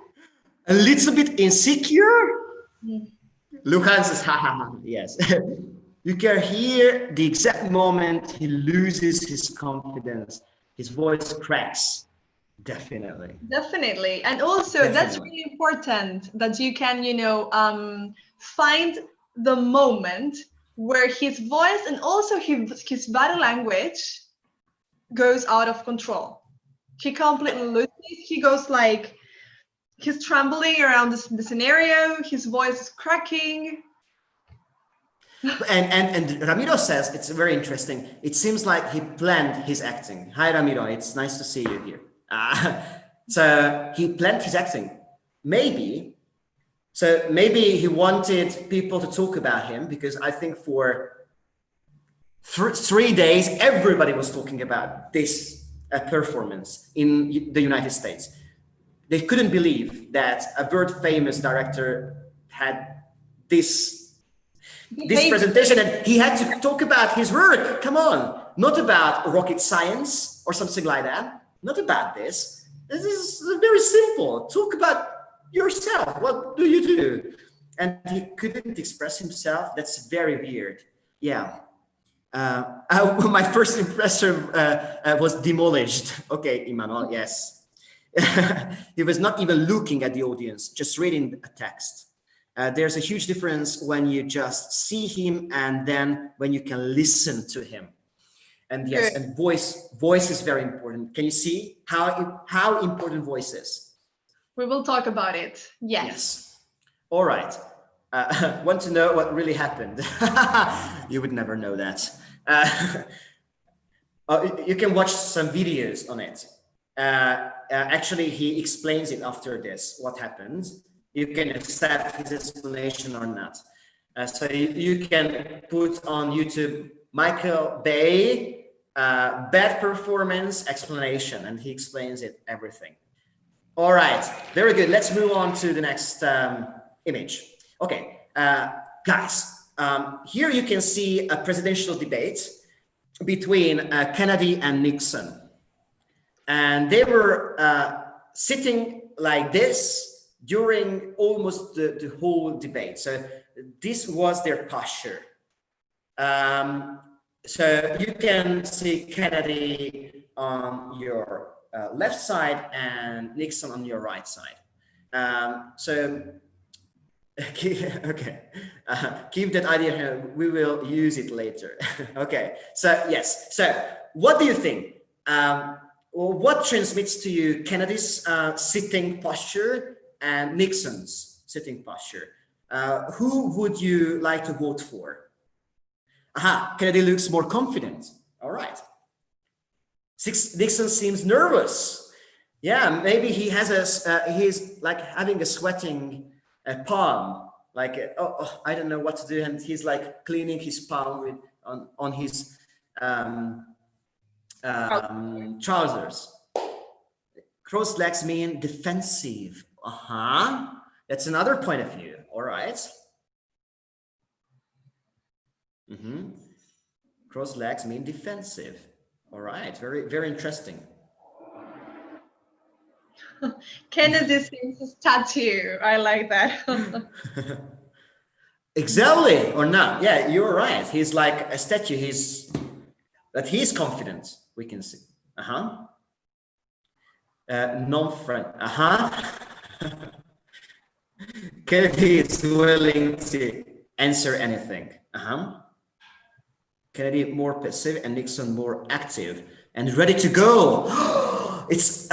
A: A little bit insecure? Luhan says, ha, ha, ha. Yes. You can hear the exact moment he loses his confidence. His voice cracks. Definitely.
D: Definitely. And also that's really important that you can, find the moment where his voice and also his body language goes out of control. He completely loses. He goes like, he's trembling around the scenario. His voice is cracking.
A: And Ramiro says, it's very interesting. It seems like he planned his acting. Hi, Ramiro. It's nice to see you here. So he planned his acting. Maybe he wanted people to talk about him, because I think for 3 days, everybody was talking about this performance in the United States. They couldn't believe that a world famous director had this presentation, and he had to talk about his work. Come on, not about rocket science or something like that. Not about this. This is very simple. Talk about yourself. What do you do? And he couldn't express himself. That's very weird. Yeah. My first impression was demolished. Okay, Emmanuel, yes. He was not even looking at the audience, just reading a text. There's a huge difference when you just see him and then when you can listen to him. And yes, and voice is very important. Can you see how important voice is?
D: We will talk about it. Yes.
A: All right. Want to know what really happened? You would never know that. You can watch some videos on it. Actually, he explains it after this, what happened. You can accept his explanation or not. So you can put on YouTube, Michael Bay, bad performance explanation, and he explains it, everything. All right, very good. Let's move on to the next image. Okay, guys, here you can see a presidential debate between Kennedy and Nixon. And they were sitting like this during almost the whole debate. So this was their posture. So you can see Kennedy on your left side and Nixon on your right side. Okay, keep that idea here. We will use it later. Okay, so yes. So what do you think? What transmits to you Kennedy's sitting posture and Nixon's sitting posture? Who would you like to vote for? Aha, Kennedy looks more confident. All right. Nixon seems nervous. Yeah, maybe he has he's like having a sweating palm, like, oh, I don't know what to do. And he's like cleaning his palm with, on his trousers. Crossed legs mean defensive. That's another point of view. All right. Crossed legs mean defensive. All right. Very, very interesting.
D: Kennedy seems a statue. I like that.
A: Exactly, or not? Yeah, you're right. He's like a statue. But he's confident. We can see. Non-friend. Kennedy is willing to answer anything. Kennedy more passive and Nixon more active and ready to go. It's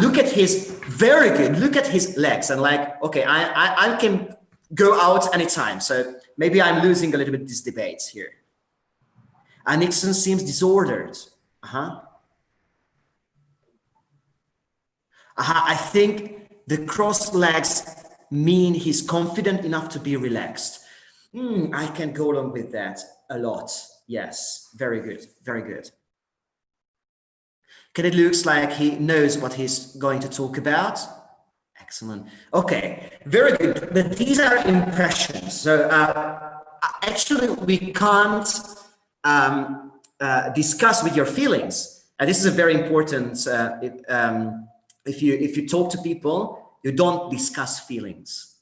A: look at his, very good. Look at his legs and like, okay, I can go out anytime. So maybe I'm losing a little bit this debate here. And Nixon seems disordered. I think the crossed legs mean he's confident enough to be relaxed. I can go along with that a lot. Yes, very good, very good. It looks like he knows what he's going to talk about. Excellent. Okay, very good. But these are impressions. So actually, we can't discuss with your feelings. This is a very important. If you talk to people, you don't discuss feelings.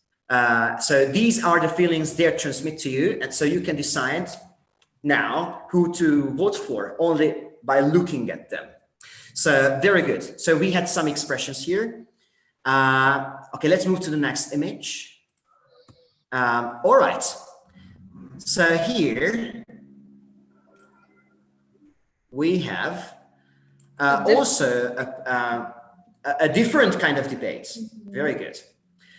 A: So these are the feelings they transmit to you, and so you can decide now who to vote for only by looking at them. So very good. So we had some expressions here. Okay, let's move to the next image. All right. So here we have also a different kind of debate. Very good.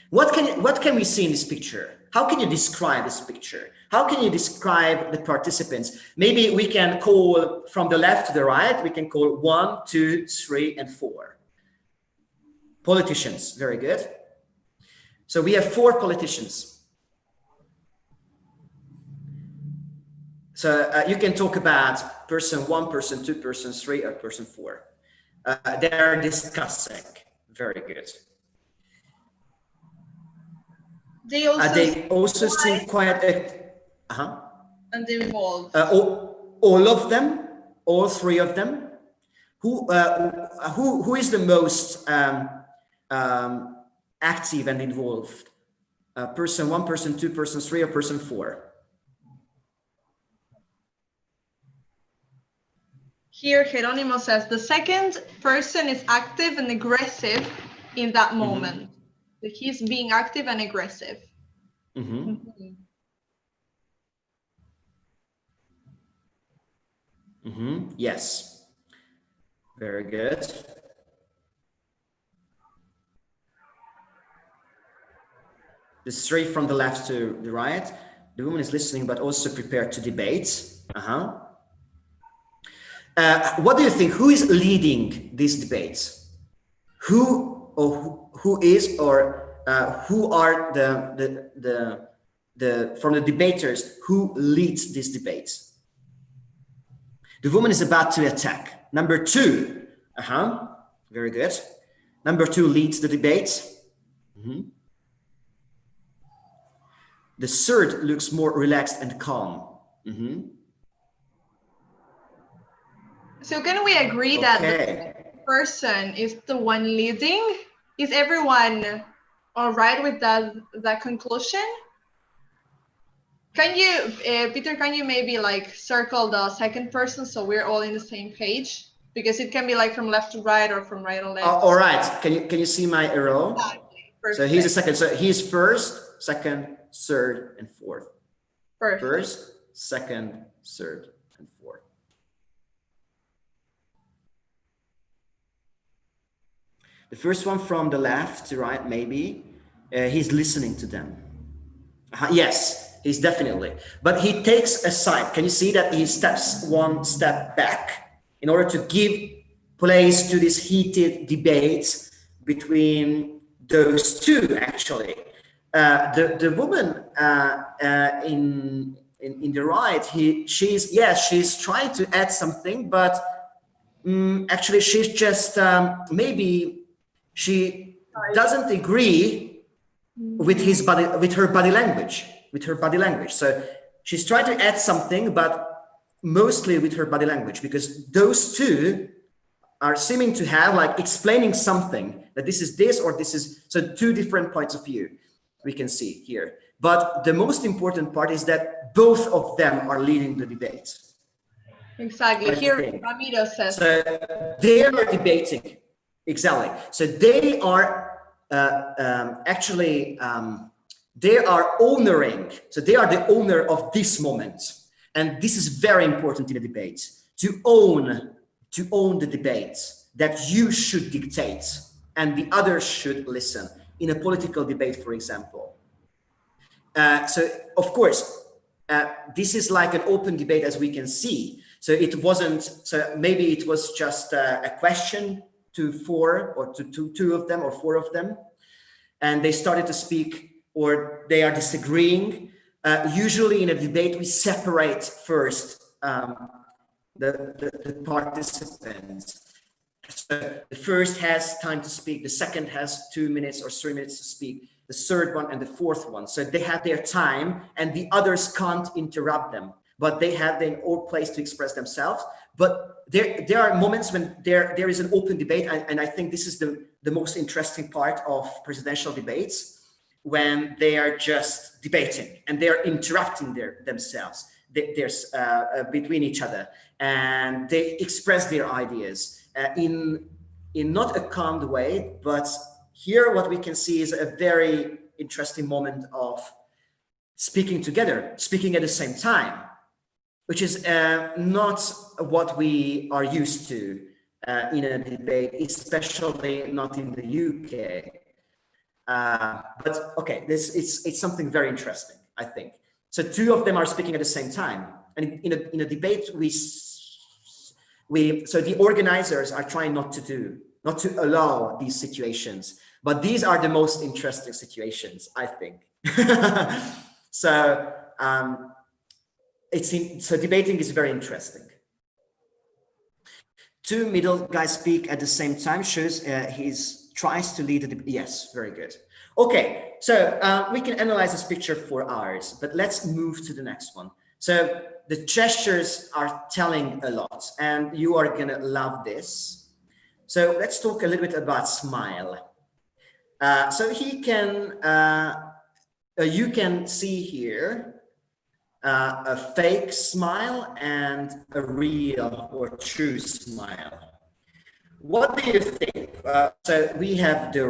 A: What can we see in this picture? How can you describe this picture? How can you describe the participants? Maybe we can call from the left to the right. We can call 1, 2, 3, and 4. Politicians, very good. So we have 4 politicians. So you can talk about person 1, person 2, person 3, or person 4. They are discussing. Very good. They also seem quite
D: and involved.
A: All of them, all 3 of them. Who is the most active and involved? Person 1, person 2, person 3, or person 4?
D: Here, Geronimo says the second person is active and aggressive in that moment. That he's being active and aggressive.
A: Yes. Very good. The 3 from the left to the right. The woman is listening, but also prepared to debate. What do you think? Who is leading these debates? Who are from the debaters who leads these debates? The woman is about to attack. Number 2, very good. Number 2 leads the debate. The third looks more relaxed and calm.
D: So can we agree that the person is the one leading? Is everyone all right with that conclusion? Can you, Peter, can you maybe like circle the second person so we're all in the same page? Because it can be like from left to right or from right to left.
A: All right. Can you see my arrow?
D: Exactly.
A: So he's the second. So he's first, second, third, and fourth.
D: Perfect.
A: First, second, third, and fourth. The first one from the left to right, maybe he's listening to them. Yes, he's definitely. But he takes a side. Can you see that he steps one step back in order to give place to this heated debate between those two? Actually, the woman in the right, she's trying to add something, but actually she's just maybe. She doesn't agree with her body language. So she's trying to add something, but mostly with her body language, because those two are seeming to have like explaining something, that this is this or this is, so two different points of view we can see here. But the most important part is that both of them are leading the debate.
D: Exactly. Here Ramiro says.
A: So they are debating. Exactly. So they are actually they are owning, so they are the owner of this moment. And this is very important in a debate, to own the debate, that you should dictate and the others should listen. In a political debate, for example. So of course, this is like an open debate, as we can see. So it wasn't, so maybe it was just a question to four or to two of them or four of them, and they started to speak, or they are disagreeing. Usually in a debate, we separate first the participants. So the first has time to speak, the second has 2 minutes or 3 minutes to speak, the third one and the fourth one. So they have their time and the others can't interrupt them, but they have their own place to express themselves. But there are moments when there is an open debate, and I think this is the most interesting part of presidential debates, when they are just debating and they're interrupting themselves between each other, and they express their ideas in not a calm way, but here what we can see is a very interesting moment of speaking together, speaking at the same time, which is not what we are used to in a debate, especially not in the UK. But okay, it's something very interesting, I think. So two of them are speaking at the same time, and in a debate so the organizers are trying not to allow these situations, but these are the most interesting situations, I think. So so debating is very interesting. Two middle guys speak at the same time shows tries to lead the debate. Yes, very good. Okay, so we can analyze this picture for hours, but let's move to the next one. So the gestures are telling a lot, and you are gonna love this. So let's talk a little bit about smile. So you can see here a fake smile and a real or true smile. What do you think? So we have the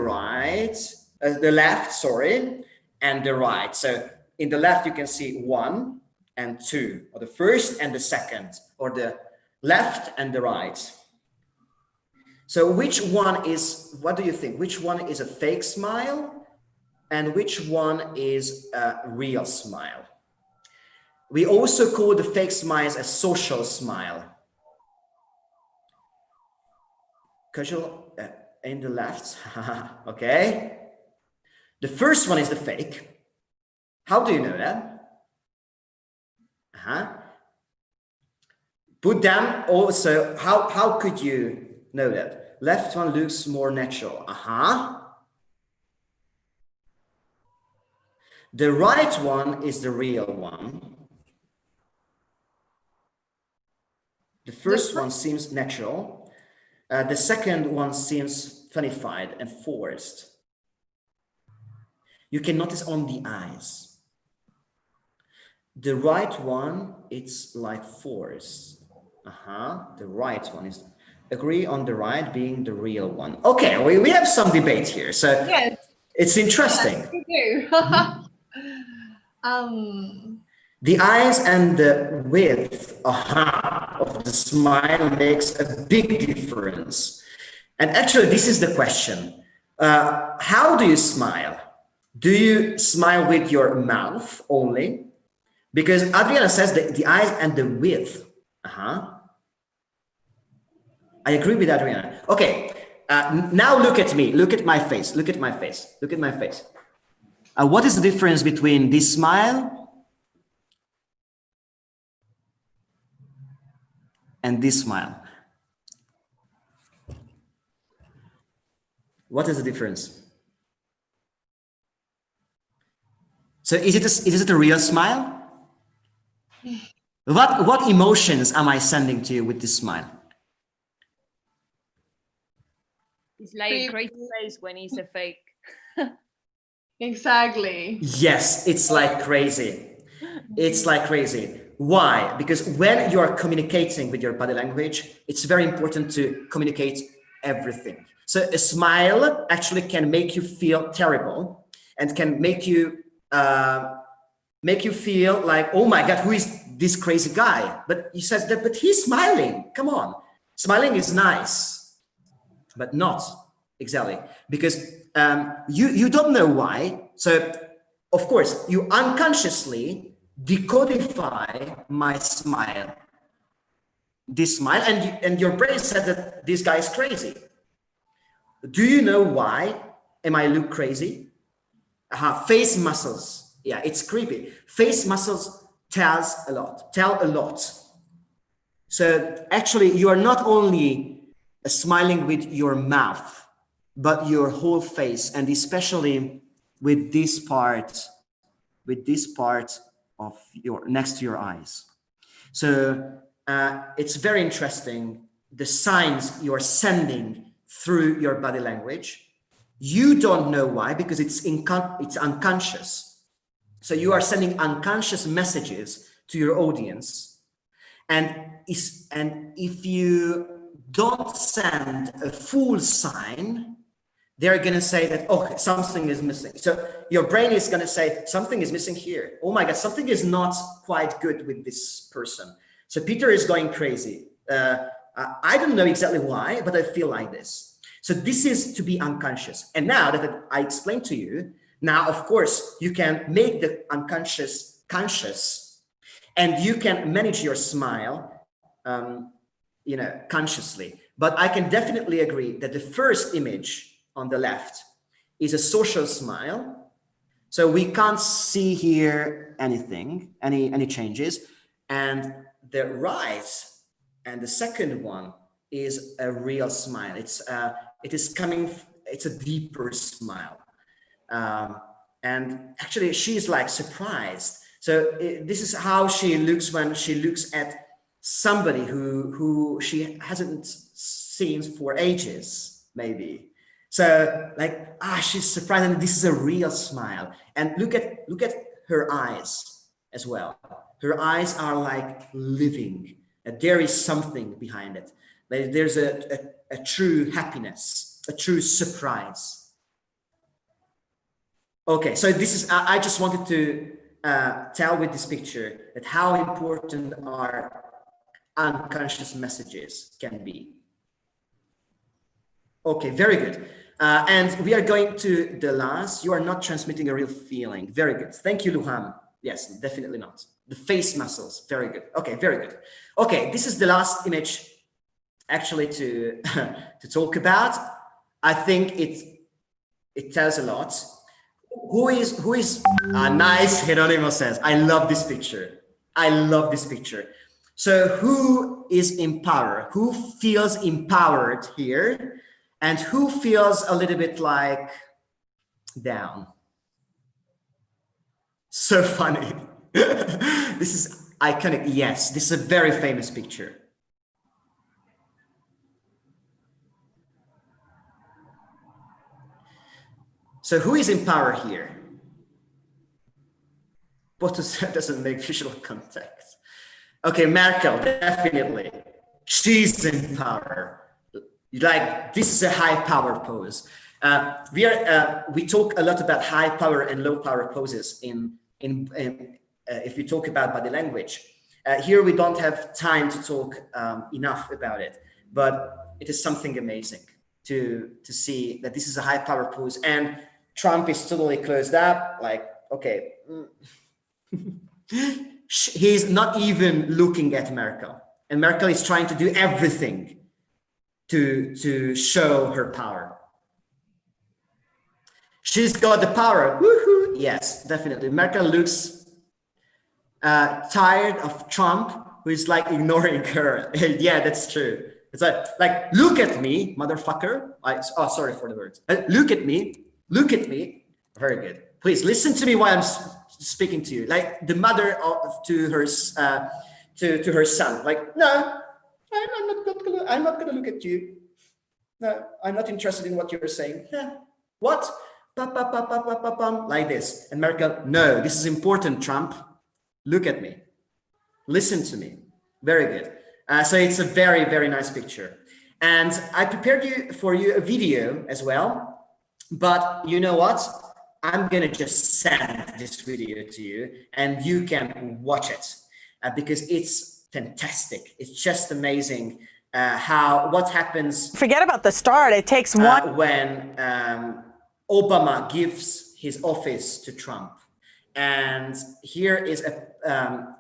A: left, sorry, and the right. So in the left, you can see 1 and 2, or the first and the second, or the left and the right. So which one is, what do you think? Which one is a fake smile and which one is a real smile? We also call the fake smiles a social smile. Casual in the left, okay. The first one is the fake. How do you know that? Put down also, how could you know that? Left one looks more natural. The right one is the real one. The first one seems natural. The second one seems funnified and forced. You can notice on the eyes. The right one, it's like forced. The right one is, agree on the right being the real one. Okay, we have some debate here, so yes. It's interesting.
D: Yes, we do.
A: The eyes and the width of the smile makes a big difference. And actually, this is the question. How do you smile? Do you smile with your mouth only? Because Adriana says that the eyes and the width. I agree with Adriana. Okay, now look at me. Look at my face. Look at my face. Look at my face. What is the difference between this smile and this smile? What is the difference? So is it a real smile? What emotions am I sending to you with this smile?
G: It's like a crazy face when he's a fake.
D: Exactly.
A: Yes, it's like crazy. It's like crazy. Why? Because when you are communicating with your body language, it's very important to communicate everything. So a smile actually can make you feel terrible and can make you make you feel like, oh my God, who is this crazy guy? But he says that, but he's smiling. Come on. Smiling is nice, but not exactly, because you don't know why. So of course you unconsciously decodify my smile, this smile, and your brain said that this guy is crazy. Do you know why am I look crazy? Face muscles. Yeah, it's creepy. Face muscles tell a lot. So actually you are not only smiling with your mouth, but your whole face, and especially with this part of your next to your eyes. So it's very interesting, the signs you are sending through your body language. You don't know why, because it's unconscious. So you are sending unconscious messages to your audience. And if you don't send a full sign, they're going to say that, oh, something is missing. So your brain is going to say, something is missing here. Oh my God, something is not quite good with this person. So Peter is going crazy. I don't know exactly why, but I feel like this. So this is to be unconscious. And now that I explained to you, now, of course, you can make the unconscious conscious, and you can manage your smile, consciously. But I can definitely agree that the first image on the left is a social smile. So we can't see here anything, any changes. And the right and the second one is a real smile. It's a deeper smile. And actually she's like surprised. So this is how she looks when she looks at somebody who she hasn't seen for ages, maybe. So like, she's surprised, and this is a real smile. And look at her eyes as well. Her eyes are like living. There is something behind it. There's a true happiness, a true surprise. Okay, so this is, I just wanted to tell with this picture that how important our unconscious messages can be. Okay, very good. And we are going to the last. You are not transmitting a real feeling. Very good. Thank you, Luham. Yes, definitely not. The face muscles. Very good. Okay, very good. Okay, this is the last image actually to talk about. I think it tells a lot. Who is nice? Hieronymo says, I love this picture. I love this picture. So who is in power? Who feels empowered here? And who feels a little bit like down? So funny. This is iconic. Yes, this is a very famous picture. So who is in power here? What doesn't make visual contact? Okay, Merkel, definitely. She's in power. Like, this is a high power pose. We talk a lot about high power and low power poses if you talk about body language. Here we don't have time to talk enough about it, but it is something amazing to see that this is a high power pose, and Trump is totally closed up. Like, okay, he's not even looking at Merkel, and Merkel is trying to do everything to show her power. She's got the power. Woohoo! Yes, definitely. Merkel looks tired of Trump, who is like ignoring her. Yeah, that's true. It's like, look at me, motherfucker. Sorry for the words. Look at me. Look at me. Very good. Please listen to me while I'm speaking to you. Like the mother to her son. Like, no, I'm not gonna look at you. No, I'm not interested in what you're saying. What? Like this. And Merkel, no, this is important, Trump. Look at me. Listen to me. Very good. So it's a very, very nice picture. And I prepared for you a video as well. But you know what? I'm going to just send this video to you and you can watch it because it's fantastic. It's just amazing what happens.
H: Forget about the start. It takes one.
A: When Obama gives his office to Trump. And here is an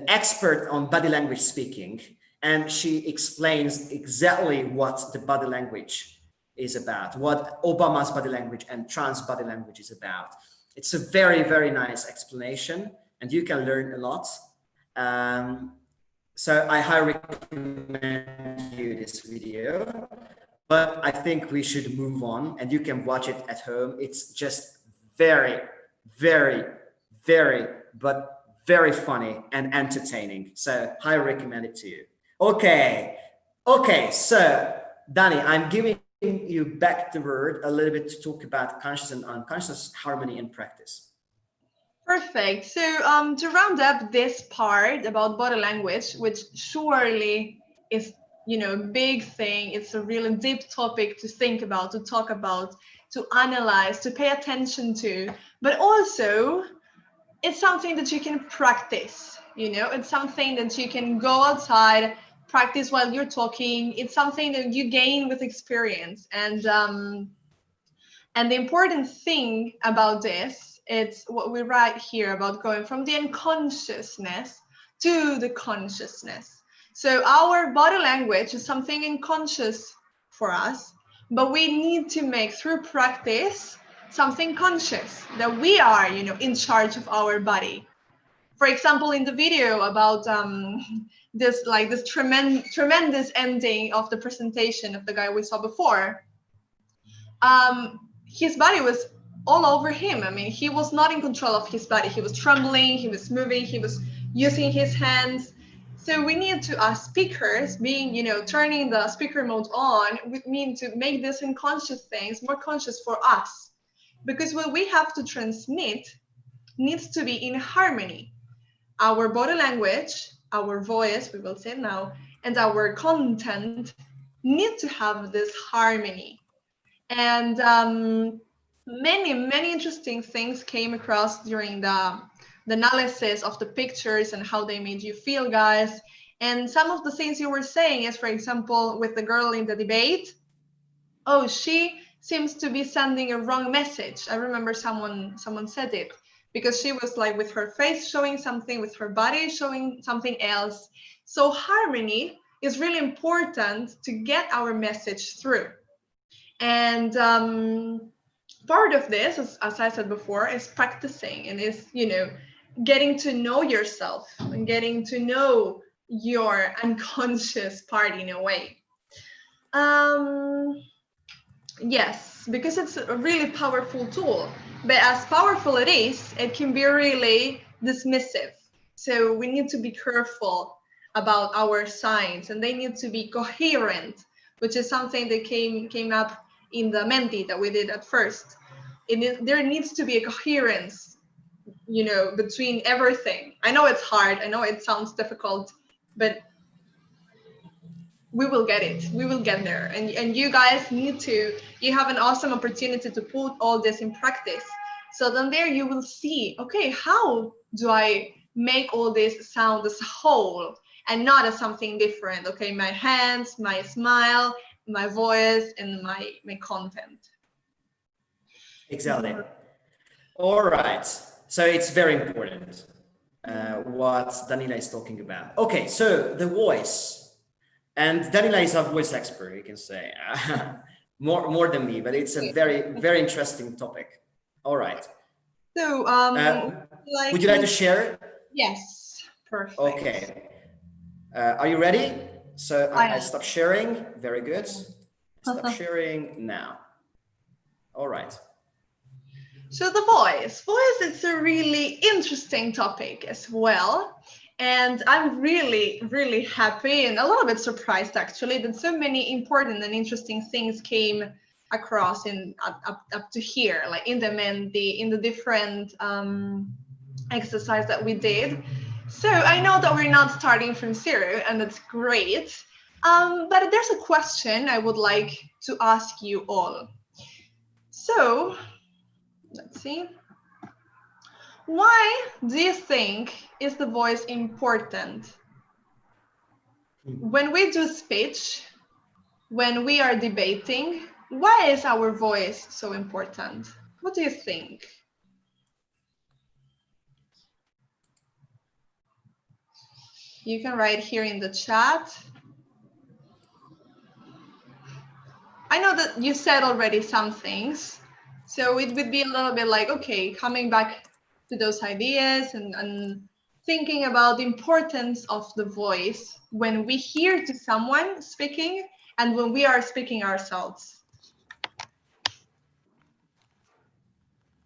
A: expert on body language speaking, and she explains exactly what the body language is about, what Obama's body language and Trump's body language is about. It's a very, very nice explanation, and you can learn a lot. So I highly recommend you this video, but I think we should move on, and you can watch it at home. It's just very, very, but very funny and entertaining. So I recommend it to you. Okay. So Danny, I'm giving you back the word a little bit to talk about conscious and unconscious harmony in practice.
D: Perfect. So to round up this part about body language, which surely is, a big thing. It's a really deep topic to think about, to talk about, to analyze, to pay attention to, but also it's something that you can practice, it's something that you can go outside, practice while you're talking. It's something that you gain with experience. And the important thing about this, it's what we write here about going from the unconsciousness to the consciousness. So our body language is something unconscious for us, but we need to make through practice something conscious, that we are, in charge of our body. For example, in the video about this tremendous ending of the presentation of the guy we saw before, his body was all over him. I mean, he was not in control of his body. He was trembling, he was moving, he was using his hands. So we need to, as speakers, being, turning the speaker mode on, we mean to make these unconscious things more conscious for us. Because what we have to transmit needs to be in harmony. Our body language, our voice, we will say now, and our content need to have this harmony. And many interesting things came across during the analysis of the pictures and how they made you feel, guys. And some of the things you were saying is, for example, with the girl in the debate, oh, she seems to be sending a wrong message. I remember someone said it, because she was like with her face showing something, with her body showing something else. So harmony is really important to get our message through. And part of this, as I said before, is practicing, and is, getting to know yourself and getting to know your unconscious part in a way. Yes, because it's a really powerful tool, but as powerful it can be really dismissive. So we need to be careful about our signs, and they need to be coherent, which is something that came up in the Menti that we did at first. There needs to be a coherence, between everything. I know it's hard, I know it sounds difficult, but we will get it. We will get there. And you guys you have an awesome opportunity to put all this in practice. So then there you will see, okay, how do I make all this sound as a whole and not as something different? Okay, my hands, my smile, my voice, and my content.
A: Exactly. All right. So it's very important what Daniela is talking about. Okay, so the voice. And Daniela is a voice expert, you can say, more than me, but it's a very, very interesting topic. All right.
D: So,
A: would you like to share it?
D: Yes, perfect.
A: Okay. Are you ready? So I stop sharing. Very good. Stop sharing now. All right.
D: So the voice is a really interesting topic as well. And I'm really, really happy and a little bit surprised, actually, that so many important and interesting things came across up to here, like in the Menti, in the different exercise that we did. So I know that we're not starting from zero, and that's great. But there's a question I would like to ask you all. So Let's see. Why do you think is the voice important? When we do speech, when we are debating, why is our voice so important? What do you think? You can write here in the chat. I know that you said already some things, so it would be a little bit like, okay, coming back to those ideas and thinking about the importance of the voice when we hear to someone speaking and when we are speaking ourselves.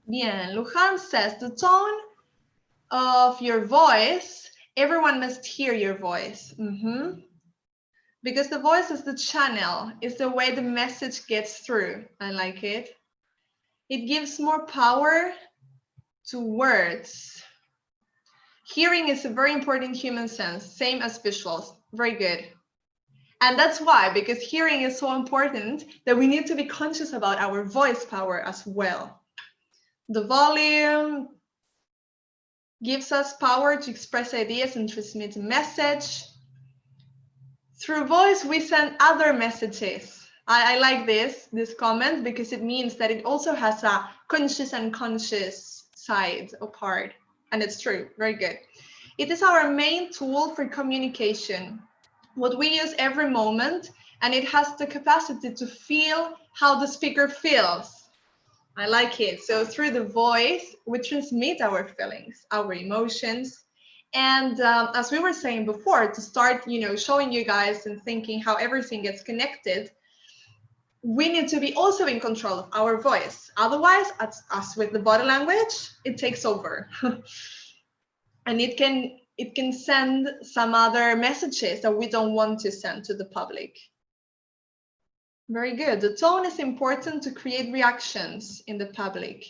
D: Bien, Lujan says, the tone of your voice, everyone must hear your voice. Because the voice is the channel, is the way the message gets through. I like it. It gives more power to words. Hearing is a very important human sense, same as visuals. Very good. And that's why, because hearing is so important that we need to be conscious about our voice power as well. The volume gives us power to express ideas and transmit a message. Through voice, we send other messages. I like this comment because it means that it also has a conscious and unconscious side or part. And it's true, very good. It is our main tool for communication, what we use every moment, and it has the capacity to feel how the speaker feels. I like it. So through the voice, we transmit our feelings, our emotions. And as we were saying before, to start, showing you guys and thinking how everything gets connected, we need to be also in control of our voice. Otherwise, as with the body language, it takes over. And it can send some other messages that we don't want to send to the public. Very good. The tone is important to create reactions in the public.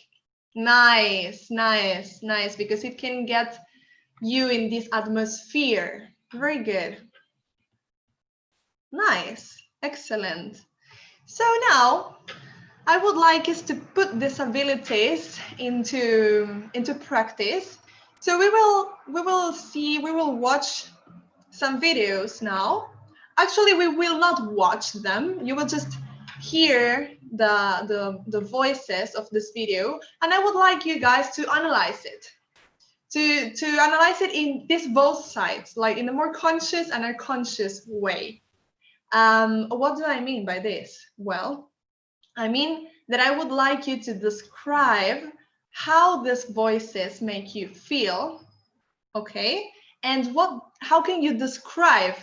D: Nice, nice, nice, because it can get you in this atmosphere. Very good. Nice, excellent. So now I would like us to put these abilities into practice. So we will watch some videos now. Actually, we will not watch them. You will just hear the voices of this video, and I would like you guys to analyze it. To analyze it in this both sides, like in a more conscious and unconscious way. What do I mean by this? Well, I mean that I would like you to describe how these voices make you feel, okay? And how can you describe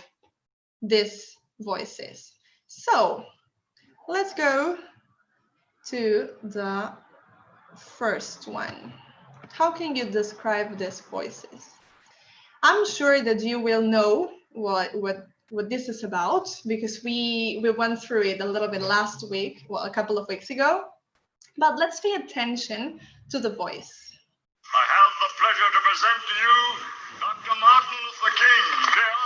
D: these voices? So let's go to the first one. How can you describe these voices? I'm sure that you will know what this is about because we went through it a little bit last week, well, a couple of weeks ago. But let's pay attention to the voice.
I: I have the pleasure to present to you Dr. Martin Luther King, Jr.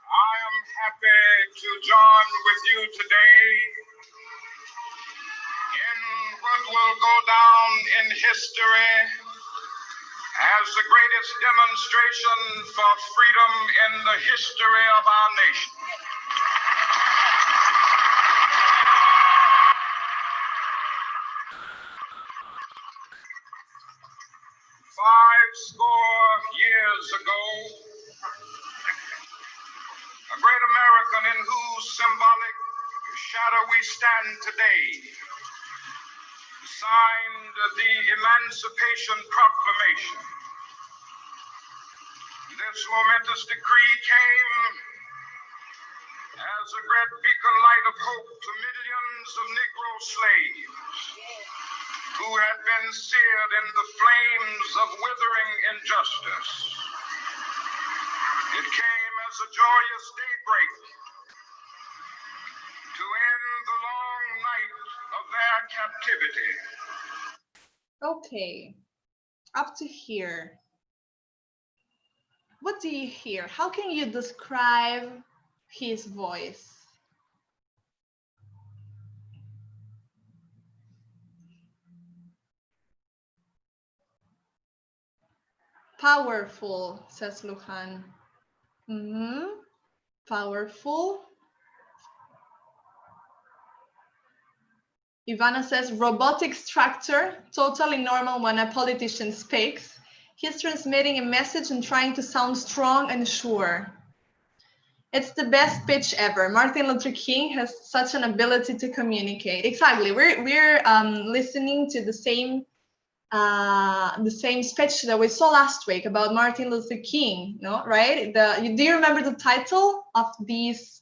I: I am happy to join with you today in what will go down in history as the greatest demonstration for freedom in the history of our nation. 50 years ago, a great American in whose symbolic shadow we stand today signed the Emancipation Proclamation. This momentous decree came as a great beacon light of hope to millions of Negro slaves who had been seared in the flames of withering injustice. It came as a joyous daybreak to end the long night of their captivity.
D: Okay, up to here. What do you hear? How can you describe his voice. Powerful, says Lujan. Powerful. Ivana says robotic structure, totally normal when a politician speaks. He's transmitting a message and trying to sound strong and sure. It's the best pitch ever. Martin Luther King has such an ability to communicate. Exactly. We're listening to the same speech that we saw last week about Martin Luther King, no? Right? Do you remember the title of this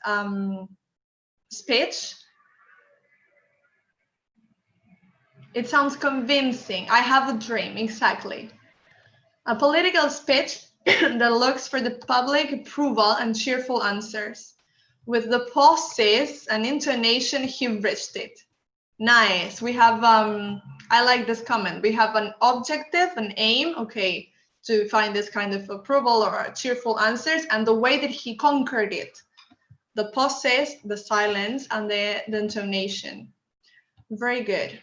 D: speech? It sounds convincing. I have a dream, exactly. A political speech that looks for the public approval and cheerful answers. With the pauses and intonation, he reached it. Nice. We have, I like this comment. We have an objective, an aim, okay, to find this kind of approval or cheerful answers, and the way that he conquered it. The pauses, the silence, and the intonation. Very good.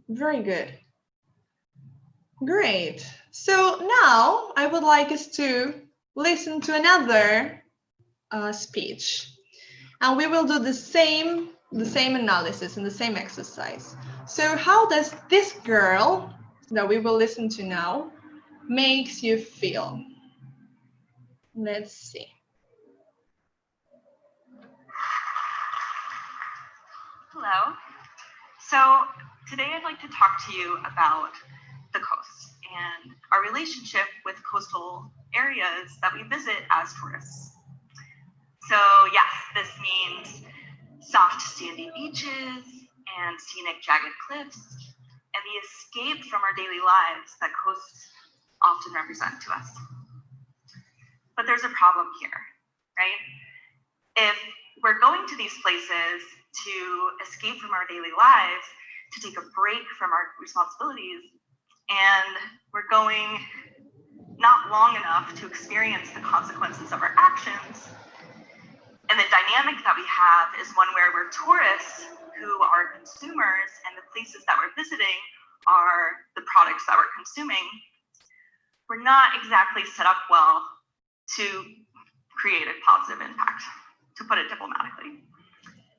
D: Very good. Great. So now I would like us to listen to another speech, and we will do the same analysis and the same exercise. So how does this girl that we will listen to now makes you feel? Let's see.
J: Hello. So today I'd like to talk to you about the coast and our relationship with coastal areas that we visit as tourists. So yes, this means soft sandy beaches and scenic jagged cliffs and the escape from our daily lives that coasts often represent to us. But there's a problem here, right? If we're going to these places to escape from our daily lives, to take a break from our responsibilities, and we're going not long enough to experience the consequences of our actions. And the dynamic that we have is one where we're tourists who are consumers, and the places that we're visiting are the products that we're consuming. We're not exactly set up well to create a positive impact, to put it diplomatically.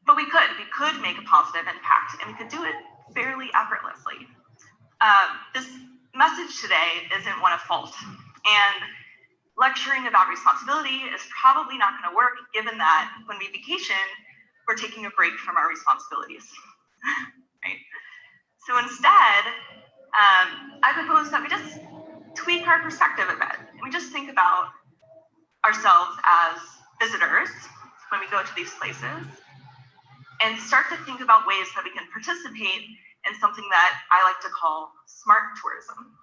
J: But we could make a positive impact, and we could do it fairly effortlessly. This message today isn't one of fault, and lecturing about responsibility is probably not going to work, given that when we vacation, we're taking a break from our responsibilities, right? So instead, I propose that we just tweak our perspective a bit, and we just think about ourselves as visitors when we go to these places, and start to think about ways that we can participate in something that I like to call smart tourism.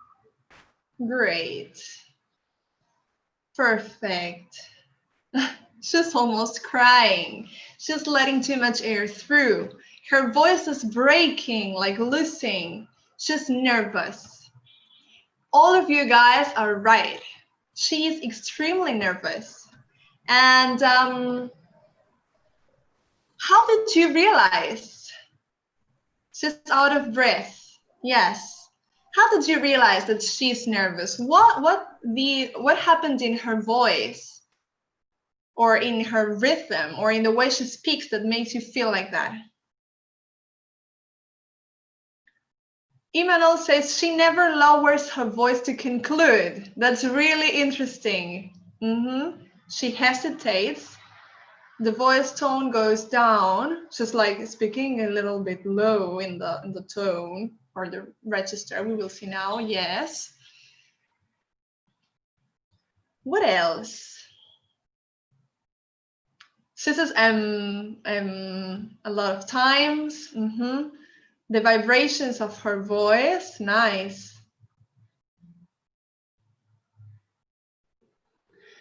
D: Great. Perfect. She's almost crying. She's letting too much air through. Her voice is breaking, like losing. She's nervous. All of you guys are right. She is extremely nervous. And how did you realize? She's out of breath. Yes. How did you realize that she's nervous? What happened in her voice, or in her rhythm, or in the way she speaks that makes you feel like that? Imanol says she never lowers her voice to conclude. That's really interesting. She hesitates. The voice tone goes down. She's like speaking a little bit low in the tone or the register. We will see now. Yes. What else? She says a lot of times. The vibrations of her voice. Nice.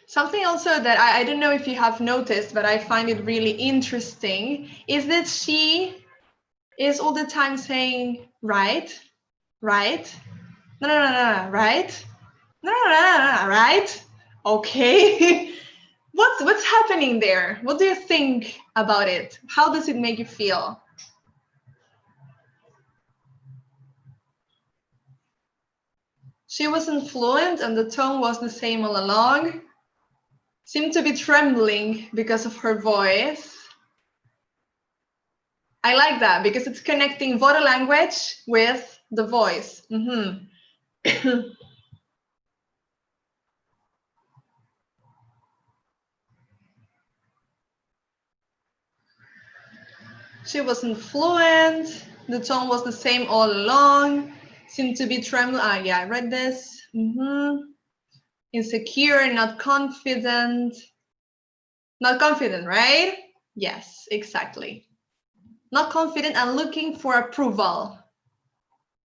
D: Something also that I don't know if you have noticed, but I find it really interesting, is that she is all the time saying, right, right, no, right, no, right, okay. What's happening there? What do you think about it? How does it make you feel? She wasn't fluent and the tone was the same all along. Seemed to be trembling because of her voice. I like that because it's connecting body language with the voice. She wasn't fluent. The tone was the same all along. Seemed to be trembling. Ah, yeah, I read this. Insecure, not confident. Not confident, right? Yes, exactly. Not confident and looking for approval,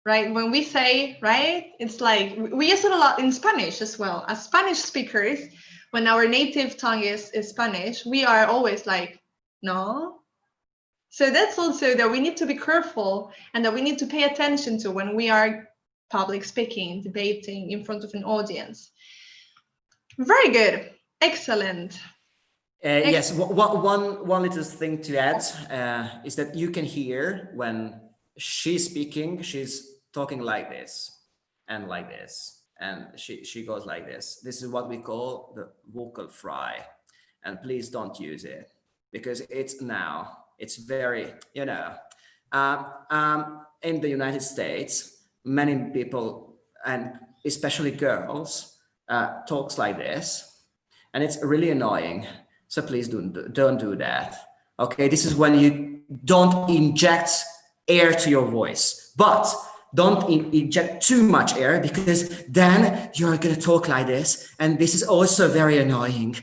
D: right? When we say, right, it's like, we use it a lot in Spanish as well. As Spanish speakers, when our native tongue is Spanish, we are always like, no. So that's also that we need to be careful and that we need to pay attention to when we are public speaking, debating in front of an audience. Very good. Excellent.
A: Yes, one little thing to add is that you can hear when she's speaking, she's talking like this and like this, and she goes like this. This is what we call the vocal fry, and please don't use it because it's very, in the United States, many people and especially girls talks like this, and it's really annoying. So please don't do that. Okay, this is when you don't inject air to your voice, but don't inject too much air because then you're gonna talk like this, and this is also very annoying.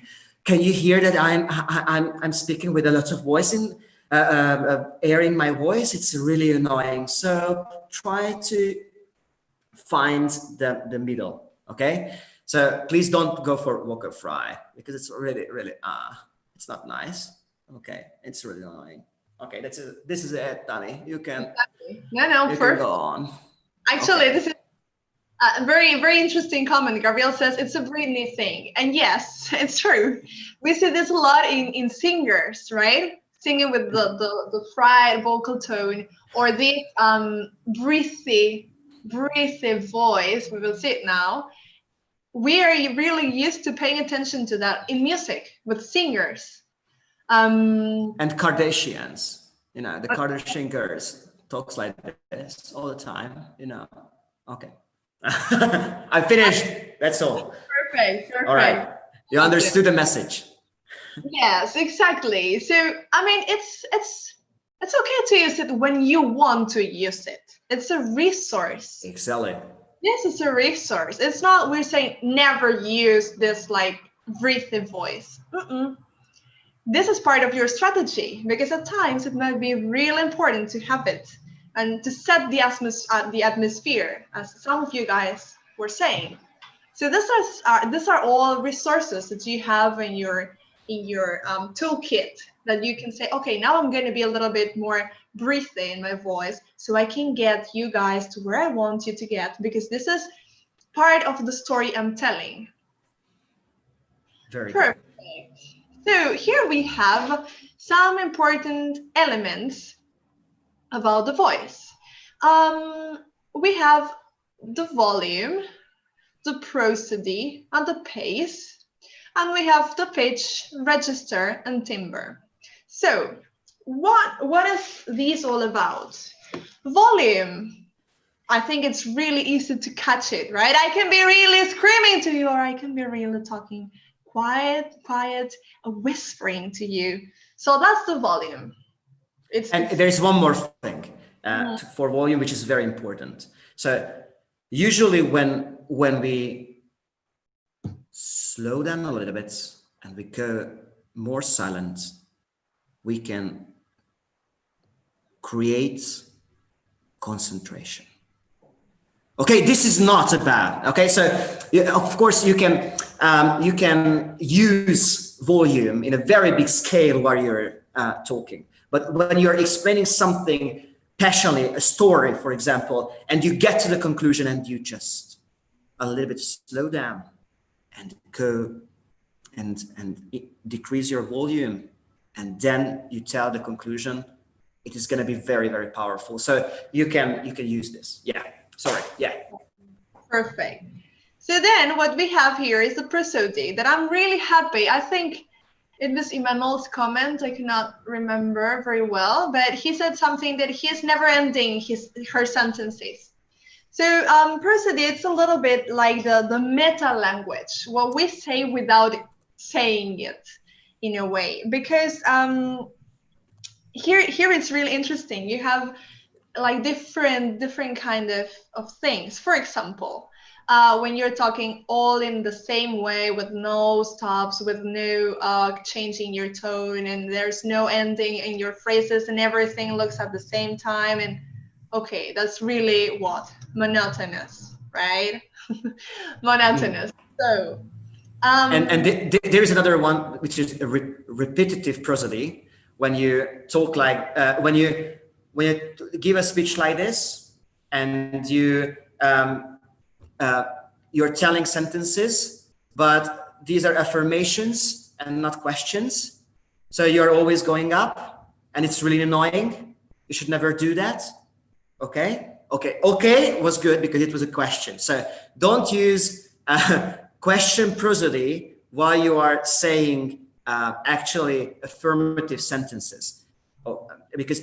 A: Can you hear that I'm speaking with a lot of voice in air in my voice? It's really annoying. So try to find the middle. Okay. So please don't go for vocal fry because it's really, it's not nice. Okay, it's really annoying. Okay, this is it, Danny. You can,
D: you can
A: go on.
D: Actually, this is a very, very interesting comment. Gabriel says it's a Britney thing. And yes, it's true. We see this a lot in singers, right? Singing with the fried vocal tone or the breathy voice. We will see it now. We are really used to paying attention to that in music with singers.
A: And Kardashians, the Kardashian girls talks like this all the time, Okay. I finished. That's all.
D: Perfect.
A: All right. You understood the message.
D: Yes, exactly. So, I mean, it's okay to use it when you want to use it. It's a resource.
A: Exactly.
D: Yes, it's a resource. It's not, we're saying never use this like breathy voice. This is part of your strategy because at times it might be really important to have it and to set the atmosphere, as some of you guys were saying. So these are all resources that you have in your toolkit that you can say, okay, now I'm going to be a little bit more breathy in my voice so I can get you guys to where I want you to get, because this is part of the story I'm telling.
A: Very
D: perfect. Good. So here we have some important elements about the voice. We have the volume, the prosody, and the pace, and we have the pitch, register, and timbre. So what is these all about? Volume. I think it's really easy to catch it, right? I can be really screaming to you, or I can be really talking quiet, whispering to you. So that's the volume.
A: And there's one more thing for volume, which is very important. So usually when we slow down a little bit and we go more silent, we can create concentration. Okay, this is not bad. Okay, so of course you can use volume in a very big scale while you're talking. But when you're explaining something passionately, a story, for example, and you get to the conclusion and you just a little bit slow down and go decrease your volume, and then you tell the conclusion. It is going to be very, very powerful. So you can use this. Yeah. Sorry. Yeah.
D: Perfect. So then what we have here is the prosody that I'm really happy. I think it was Emmanuel's comment. I cannot remember very well, but he said something that he's never ending her sentences. So prosody, it's a little bit like the meta language, what we say without saying it in a way, because here it's really interesting. You have like different kind of things. For example, when you're talking all in the same way with no stops, with no changing your tone, and there's no ending in your phrases, and everything looks at the same time, and okay, that's really what? Monotonous, right? Monotonous. So
A: there is another one, which is a repetitive prosody. When you talk like when you give a speech like this, and you're telling sentences, but these are affirmations and not questions. So you're always going up, and it's really annoying. You should never do that. Okay was good because it was a question. So don't use question prosody while you are saying actually affirmative sentences, because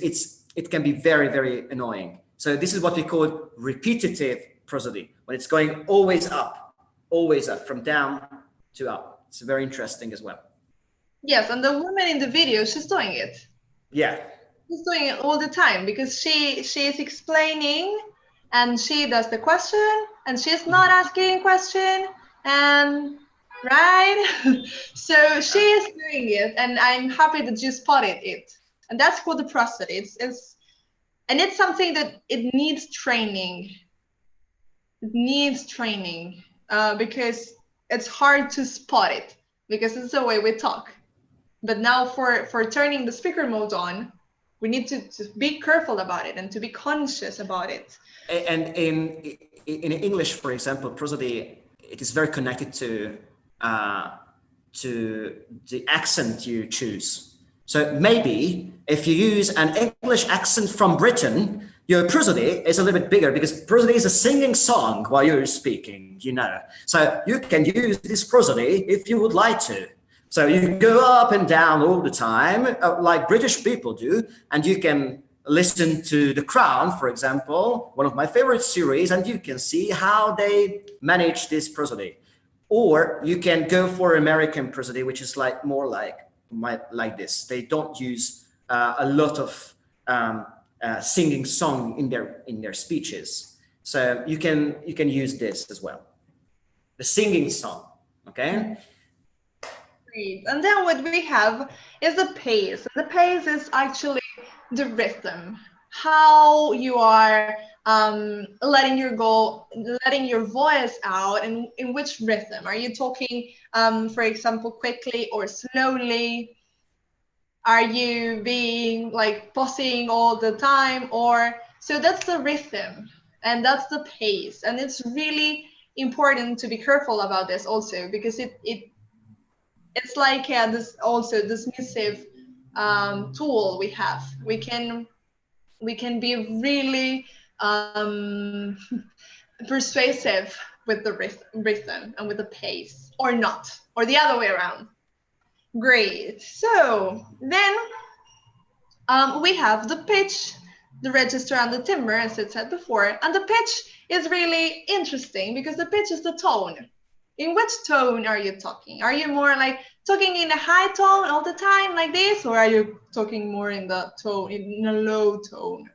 A: it can be very, very annoying. So this is what we call repetitive prosody, when it's going always up, from down to up. It's very interesting as well.
D: Yes, and the woman in the video, she's doing it.
A: Yeah.
D: She's doing it all the time because she is explaining, and she does the question, and she's not asking a question, and right? So she is doing it, and I'm happy that you spotted it. And that's called the prosody. It's something that it needs training. It needs training because it's hard to spot it because it's the way we talk. But now for turning the speaker mode on, we need to be careful about it and to be conscious about it.
A: And in English, for example, prosody, it is very connected to the accent you choose. So maybe if you use an English accent from Britain, your prosody is a little bit bigger, because prosody is a singing song while you're speaking, you know. So you can use this prosody if you would like to. So you go up and down all the time, like British people do, and you can listen to The Crown, for example, one of my favorite series, and you can see how they manage this prosody. Or you can go for American prosody, which is like more like this. They don't use a lot of singing song in their speeches. So you can use this as well, the singing song. Okay.
D: And then what we have is the pace. The pace is actually the rhythm, how you are letting your voice out, and in which rhythm. Are you talking, for example, quickly or slowly? Are you being like pausing all the time? So that's the rhythm, and that's the pace. And it's really important to be careful about this also, because it's like this also dismissive tool we have. We can be really persuasive with the rhythm and with the pace, or not, or the other way around. Great. So then we have the pitch, the register, and the timbre, as I said before. And the pitch is really interesting because the pitch is the tone. In which tone are you talking? Are you more like talking in a high tone all the time like this, or are you talking more in a low tone?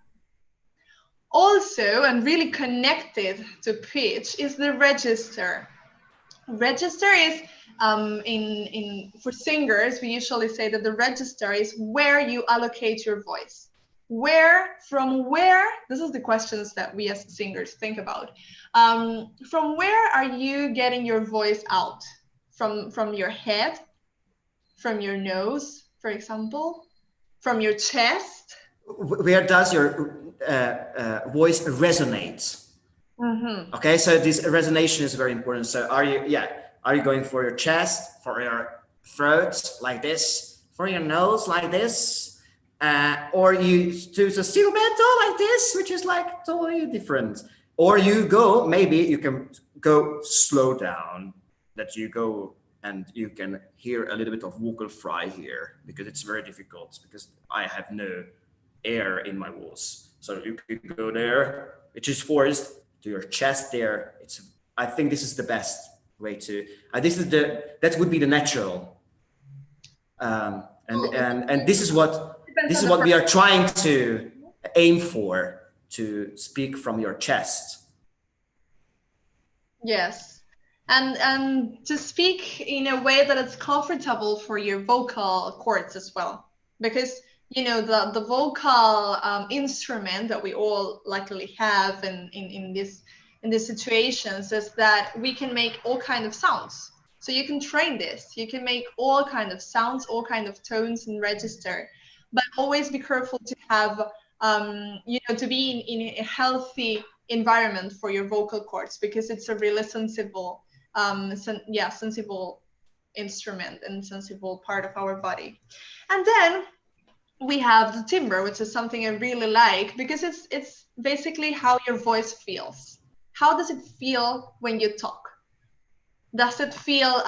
D: Also, and really connected to pitch, is the register. Register is for singers, we usually say that the register is where you allocate your voice. From where, this is the questions that we as singers think about. From where are you getting your voice out? From your head, from your nose, for example, from your chest?
A: Where does your voice resonate? Mm-hmm. Okay, so this resonation is very important. So are you going for your chest, for your throat like this, for your nose like this, or you do the silhouette like this, which is like totally different. Or you go, maybe you can go slow down, that you go and you can hear a little bit of vocal fry here, because it's very difficult because I have no air in my voice. So you could go there, which is forced to your chest there. I think this is the best way to, that would be the natural. And this is what we are trying to aim for, to speak from your chest.
D: Yes, and to speak in a way that it's comfortable for your vocal cords as well, because you know the vocal instrument that we all luckily have in these situations is that we can make all kinds of sounds. So you can train this. You can make all kinds of sounds, all kinds of tones and register, but always be careful to have you know, to be in a healthy environment for your vocal cords, because it's a really sensible sensible instrument and sensible part of our body. And then we have the timbre, which is something I really like, because it's basically how your voice feels. How does it feel when you talk? Does it feel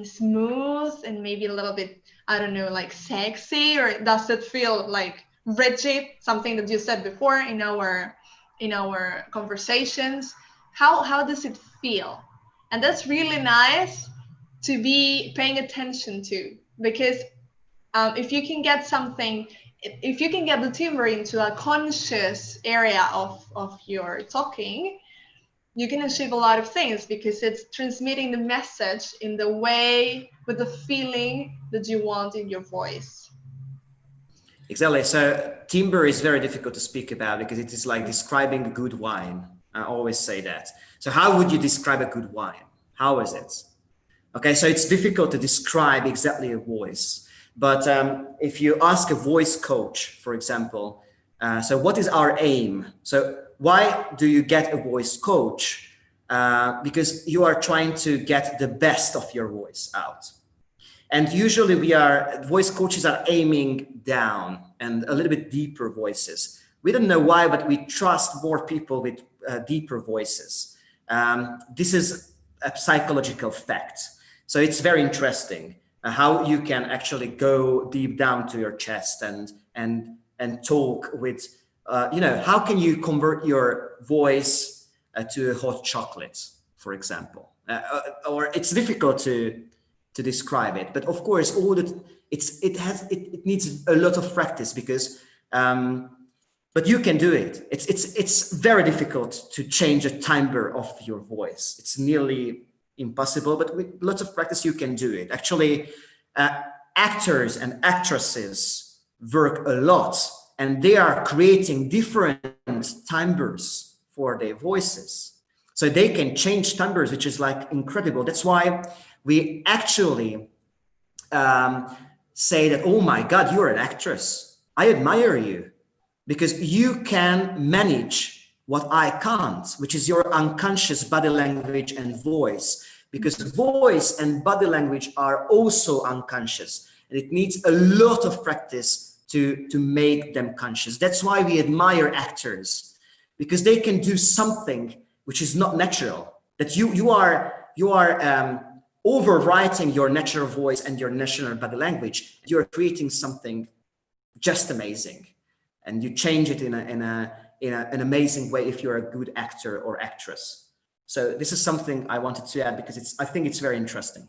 D: smooth and maybe a little bit, I don't know, like sexy, or does it feel like rigid, something that you said before in our conversations? How does it feel? And that's really nice to be paying attention to, because if you can get something, if you can get the timbre into a conscious area of your talking, you can achieve a lot of things, because it's transmitting the message in the way, with the feeling that you want in your voice.
A: Exactly. So timbre is very difficult to speak about, because it is like describing a good wine. I always say that. So how would you describe a good wine? How is it? Okay, so it's difficult to describe exactly a voice. But if you ask a voice coach, for example, so what is our aim? So why do you get a voice coach? Because you are trying to get the best of your voice out. And usually voice coaches are aiming down and a little bit deeper voices. We don't know why, but we trust more people with deeper voices. This is a psychological fact. So it's very interesting how you can actually go deep down to your chest and talk with, you know, how can you convert your voice to a hot chocolate, for example? Or it's difficult to describe it, but of course, it needs a lot of practice, because, but you can do it. It's very difficult to change a timbre of your voice. It's nearly impossible, but with lots of practice, you can do it. Actually, actors and actresses work a lot, and they are creating different timbres for their voices. So they can change timbres, which is like incredible. That's why we actually say that, oh my God, you're an actress. I admire you, because you can manage what I can't, which is your unconscious body language and voice, because voice and body language are also unconscious, and it needs a lot of practice to make them conscious. That's why we admire actors, because they can do something which is not natural, that you are overwriting your natural voice and your natural body language. You're creating something just amazing, and you change it in an amazing way if you're a good actor or actress. So this is something I wanted to add, because I think it's very interesting.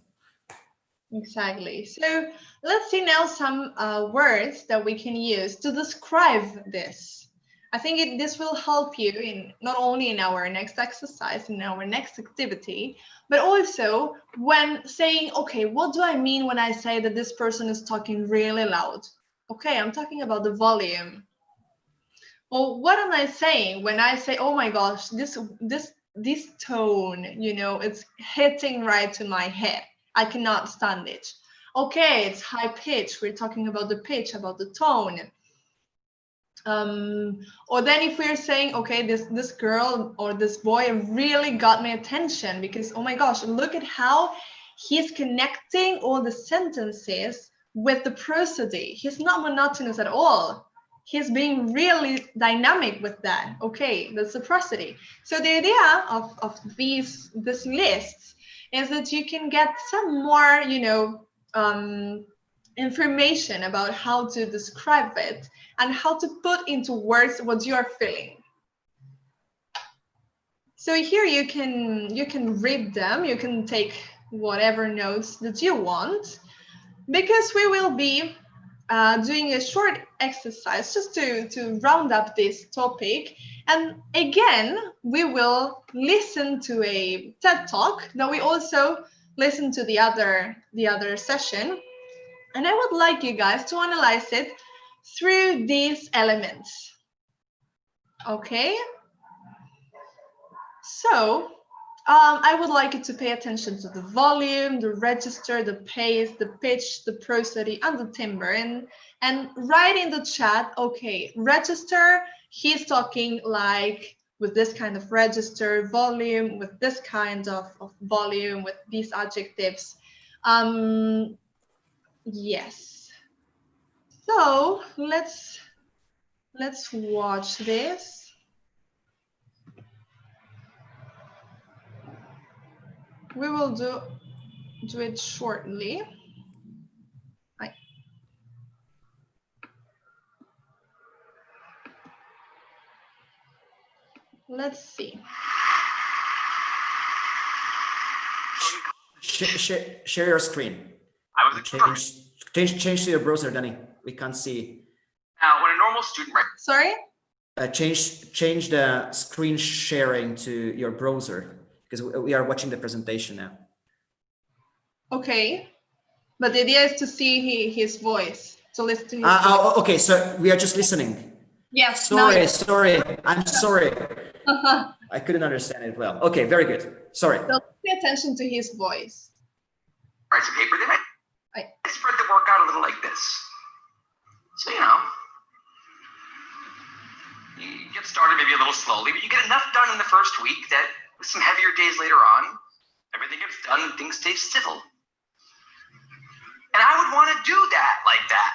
D: Exactly. So let's see now some words that we can use to describe this. I think this will help you in not only in our next exercise, in our next activity, but also when saying, okay, what do I mean when I say that this person is talking really loud? Okay, I'm talking about the volume. Well, what am I saying when I say, oh my gosh, this tone, you know, it's hitting right to my head. I cannot stand it. Okay, it's high pitch. We're talking about the pitch, about the tone. Or then if we're saying, okay, this girl or this boy really got my attention, because, oh my gosh, look at how he's connecting all the sentences with the prosody. He's not monotonous at all. He's being really dynamic with that. Okay, that's the prosody. So the idea of these lists is that you can get some more, information about how to describe it and how to put into words what you are feeling. So here you can read them, you can take whatever notes that you want, because we will be doing a short exercise just to round up this topic. And again, we will listen to a TED Talk. Now we also listen to the other session. And I would like you guys to analyze it through these elements. Okay? So I would like you to pay attention to the volume, the register, the pace, the pitch, the prosody, and the timbre. And write in the chat, okay, register, he's talking like with this kind of register, volume, with this kind of volume, with these adjectives. Yes. So let's watch this. We will do it shortly. Let's see.
A: Share your screen. Change to your browser, Danny. We can't see.
K: Now, when a normal student,
D: sorry?
A: Change the screen sharing to your browser, because we are watching the presentation now.
D: Okay, but the idea is to see his voice, to listen to his
A: voice. Okay, so we are just listening.
D: Yes.
A: Sorry, I'm sorry. I couldn't understand it well. Okay, very good. Sorry.
D: So pay attention to his voice.
K: Writes a paper, they spread the work out a little like this. So, you get started maybe a little slowly, but you get enough done in the first week that with some heavier days later on, everything gets done and things stay civil. And I would want to do that like that.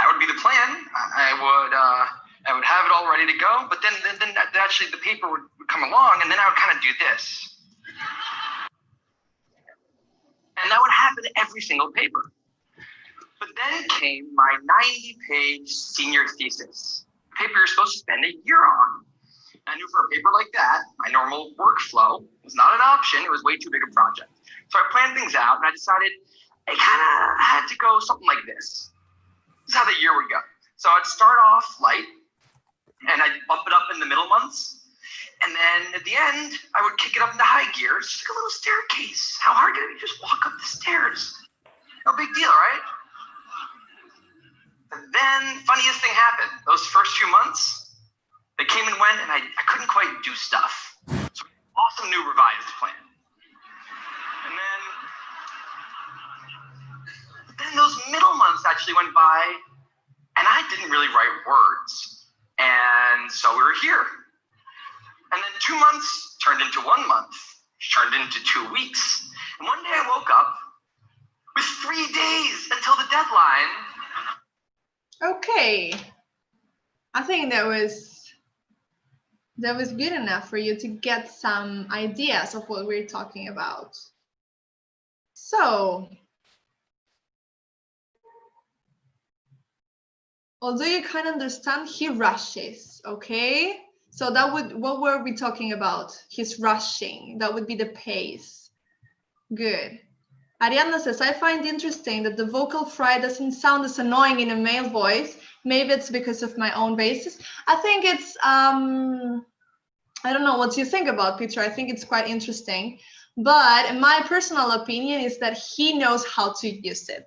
K: That would be the plan. I would have it all ready to go, but then actually the paper would come along, and then I would kind of do this. And that would happen to every single paper. But then came my 90-page senior thesis, a paper you're supposed to spend a year on. I knew for a paper like that, my normal workflow was not an option. It was way too big a project. So I planned things out, and I decided I kind of had to go something like this. This is how the year would go. So I'd start off light, and I'd bump it up in the middle months. And then at the end, I would kick it up into high gear. It's just like a little staircase. How hard can it be? Just walk up the stairs. No big deal, right? And then funniest thing happened. Those first few months, they came and went, and I couldn't quite do stuff. So awesome new revised plan. And then those middle months actually went by, and I didn't really write words. And so we were here. And then 2 months turned into 1 month, which turned into 2 weeks. And one day I woke up with 3 days until the deadline.
D: Okay. I think that was good enough for you to get some ideas of what we're talking about. So, although you can't understand, he rushes, okay? So what were we talking about? He's rushing. That would be the pace. Good. Ariadna says, I find interesting that the vocal fry doesn't sound as annoying in a male voice. Maybe it's because of my own basis. I think it's, I don't know what you think about, Peter. I think it's quite interesting. But my personal opinion is that he knows how to use it.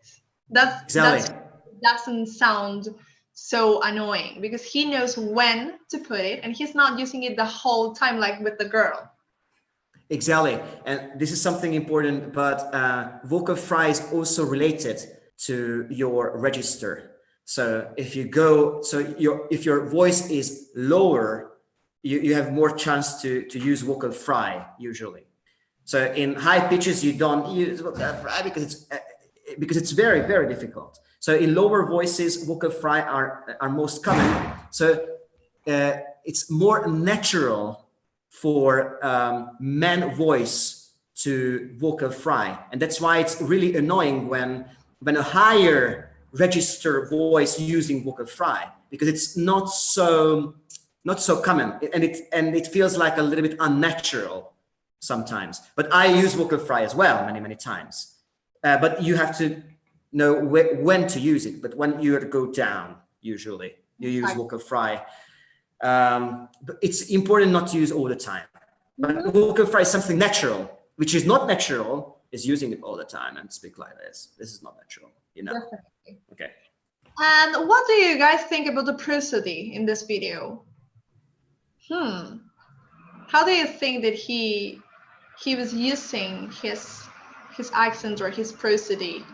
D: That doesn't sound so annoying, because he knows when to put it, and he's not using it the whole time like with the girl.
A: Exactly, and this is something important, but vocal fry is also related to your register. So if your voice is lower, you have more chance to use vocal fry usually. So in high pitches, you don't use vocal fry because it's very, very difficult. So in lower voices, vocal fry are most common. So it's more natural for man voice to vocal fry, and that's why it's really annoying when a higher register voice using vocal fry, because it's not so common, and it feels like a little bit unnatural sometimes. But I use vocal fry as well many times, but you have to know when to use it. But when you go down, usually you use vocal fry. But it's important not to use all the time. But vocal fry is something natural, which is not natural is using it all the time and speak like this. This is not natural, you know.
D: Definitely.
A: Okay.
D: And what do you guys think about the prosody in this video? How do you think that he was using his accent or his prosody?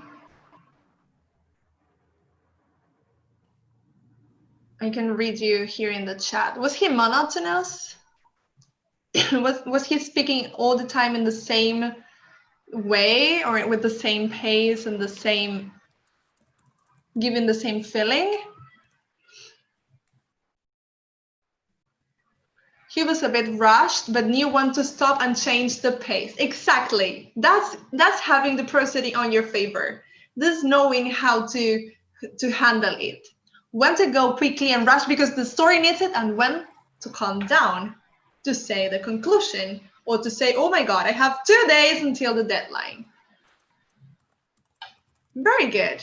D: I can read you here in the chat. Was he monotonous? was he speaking all the time in the same way, or with the same pace and giving the same feeling? He was a bit rushed, but knew when to stop and change the pace. Exactly. That's having the prosody on your favor. This knowing how to handle it. When to go quickly and rush because the story needs it, and when to calm down to say the conclusion, or to say, oh my God, I have 2 days until the deadline. Very good.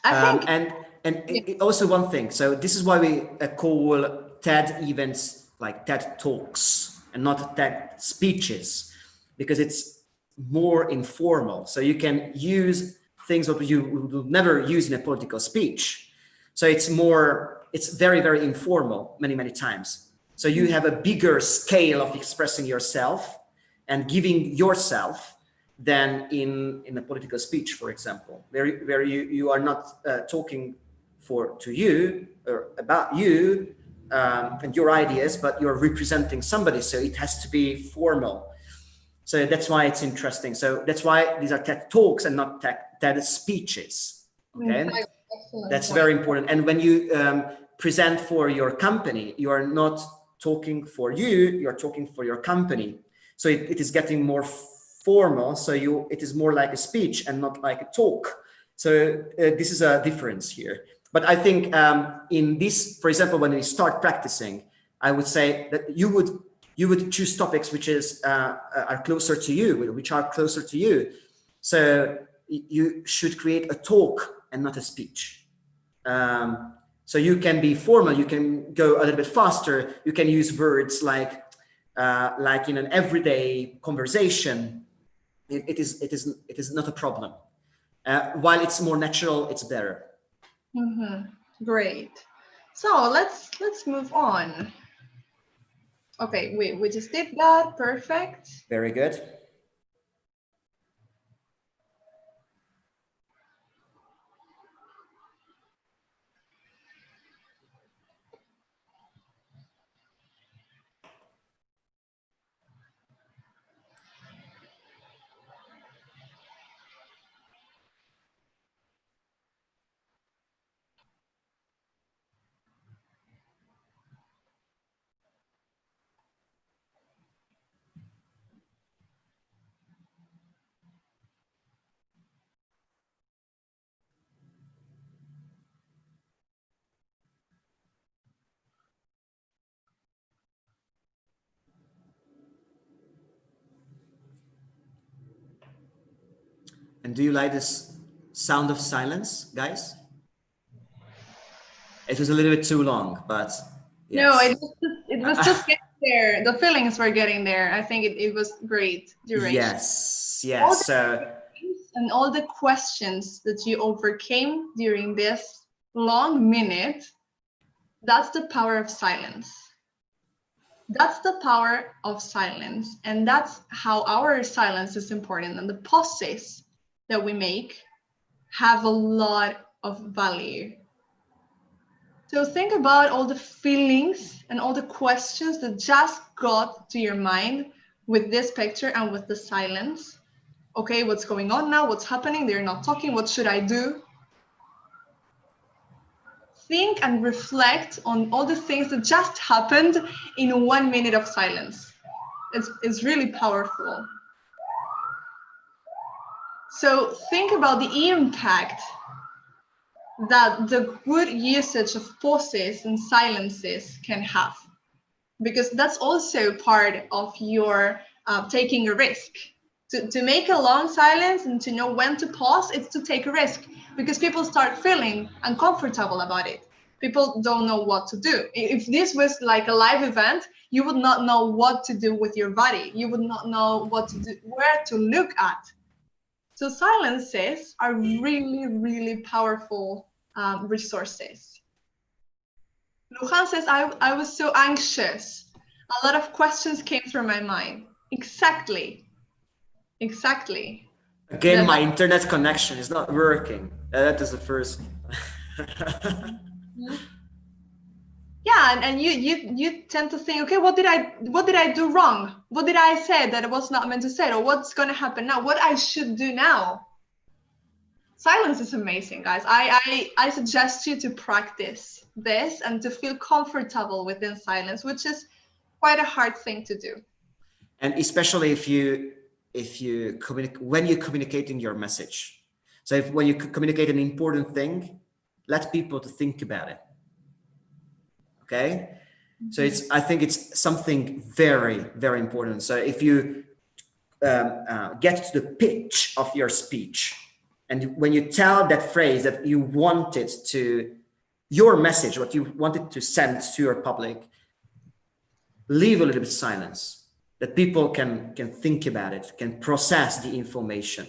D: I think.
A: And also one thing. So this is why we call TED events like TED Talks and not TED speeches, because it's more informal. So you can use things that you would never use in a political speech. So it's very, very informal many times. So you have a bigger scale of expressing yourself and giving yourself than in a political speech, for example, where you are not talking to you or about you and your ideas, but you're representing somebody. So it has to be formal. So that's why it's interesting. So that's why these are TED Talks and not TED speeches. Okay. That's very important. And when you present for your company, you are not talking for you, you're talking for your company. So it is getting more formal. So it is more like a speech and not like a talk. So this is a difference here. But I think in this, for example, when we start practicing, I would say that you would choose topics which are closer to you, which are closer to you. So you should create a talk and not a speech. So you can be formal, you can go a little bit faster, you can use words like in an everyday conversation. It is not a problem. While it's more natural, it's better.
D: Great. So let's move on. Okay, we just did that. Perfect.
A: Very good. And do you like this sound of silence, guys? It was a little bit too long, but yes.
D: No, it was just getting there. The feelings were getting there. I think it was great duration.
A: Yes.
D: And all the questions that you overcame during this long minute, that's the power of silence. That's the power of silence. And that's how our silence is important. And the pauses that we make have a lot of value. So think about all the feelings and all the questions that just got to your mind with this picture and with the silence. Okay, what's going on now? What's happening? They're not talking. What should I do? Think and reflect on all the things that just happened in 1 minute of silence. It's really powerful. So think about the impact that the good usage of pauses and silences can have, because that's also part of your taking a risk. To make a long silence and to know when to pause, it's to take a risk, because people start feeling uncomfortable about it. People don't know what to do. If this was like a live event, you would not know what to do with your body. You would not know what to do, where to look at. So silences are really, really powerful resources. Lujan says, I was so anxious. A lot of questions came through my mind. Exactly.
A: Again, my internet connection is not working. That is the first.
D: Yeah, and you tend to think, okay, what did I do wrong? What did I say that I was not meant to say? Or what's going to happen now? What I should do now? Silence is amazing, guys. I suggest you to practice this and to feel comfortable within silence, which is quite a hard thing to do.
A: And especially if you communicate, when you're communicating your message. So when you communicate an important thing, let people to think about it. Okay. So I think it's something very, very important. So if you get to the pitch of your speech, and when you tell that phrase that you wanted to, your message, what you wanted to send to your public, leave a little bit of silence, that people can think about it, can process the information.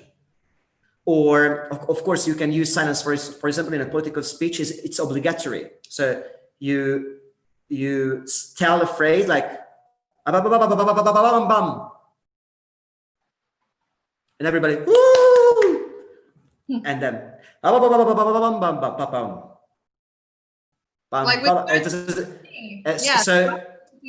A: Or of course you can use silence for example, in a political speech, it's obligatory. So you tell a phrase like and everybody woo, and then so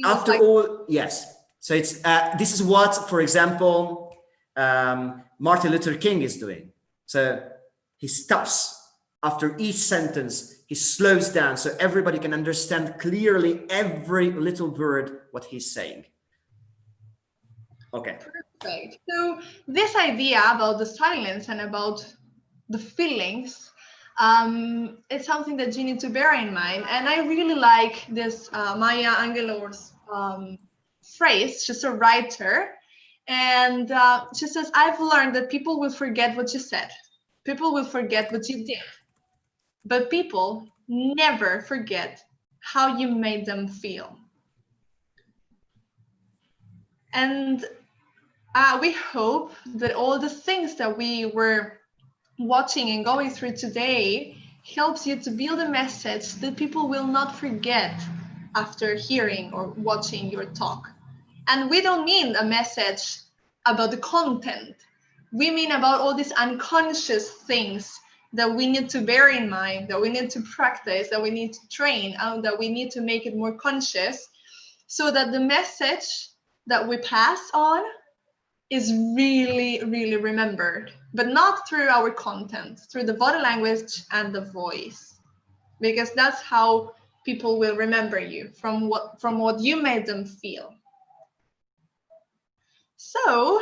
A: after all, yes. So it's this is what, for example, Martin Luther King is doing. So he stops after each sentence, he slows down so everybody can understand clearly every little word what he's saying. Okay.
D: Perfect. So this idea about the silence and about the feelings, it's something that you need to bear in mind. And I really like this Maya Angelou's phrase. She's a writer, and she says, I've learned that people will forget what you said. People will forget what you did. But people never forget how you made them feel. And we hope that all the things that we were watching and going through today helps you to build a message that people will not forget after hearing or watching your talk. And we don't mean a message about the content. We mean about all these unconscious things that we need to bear in mind, that we need to practice, that we need to train, and that we need to make it more conscious, so that the message that we pass on is really, really remembered, but not through our content, through the body language and the voice, because that's how people will remember you, from what you made them feel. So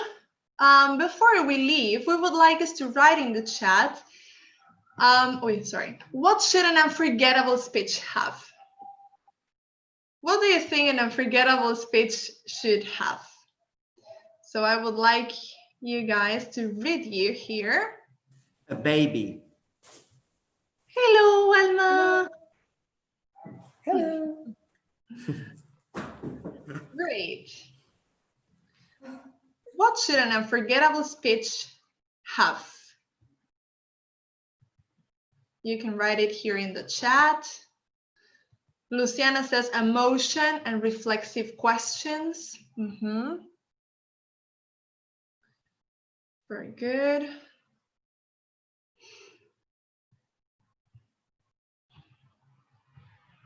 D: before we leave, we would like us to write in the chat, what should an unforgettable speech have? What do you think an unforgettable speech should have? So I would like you guys to read you here.
A: A baby.
D: Hello, Alma.
A: Hello.
D: Great. What should an unforgettable speech have? You can write it here in the chat. Luciana says emotion and reflexive questions. Very good.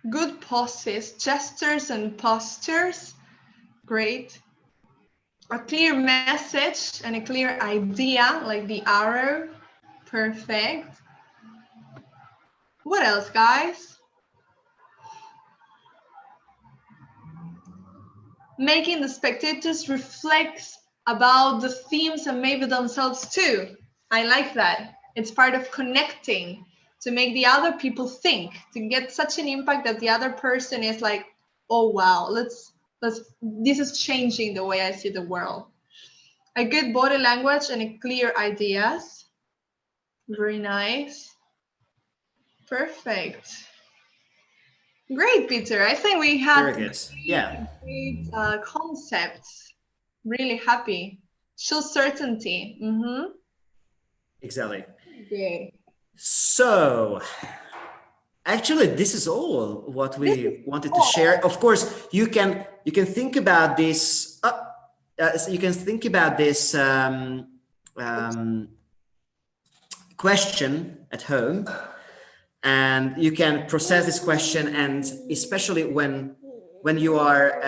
D: Good pauses, gestures and postures. Great. a clear message and a clear idea, like the arrow. Perfect. What else, guys? Making the spectators reflect about the themes and maybe themselves too. I like that. It's part of connecting, to make the other people think, to get such an impact that the other person is like, oh wow, this is changing the way I see the world. A good body language and a clear ideas. Very nice. Perfect. Great, Peter. I think we had
A: Very good. Yeah.
D: great concepts. Really happy. Show certainty.
A: Exactly.
D: Good.
A: So, actually, this is all what we wanted to share. Of course, you can think about this. You can think about this question at home, and you can process this question, and especially when you are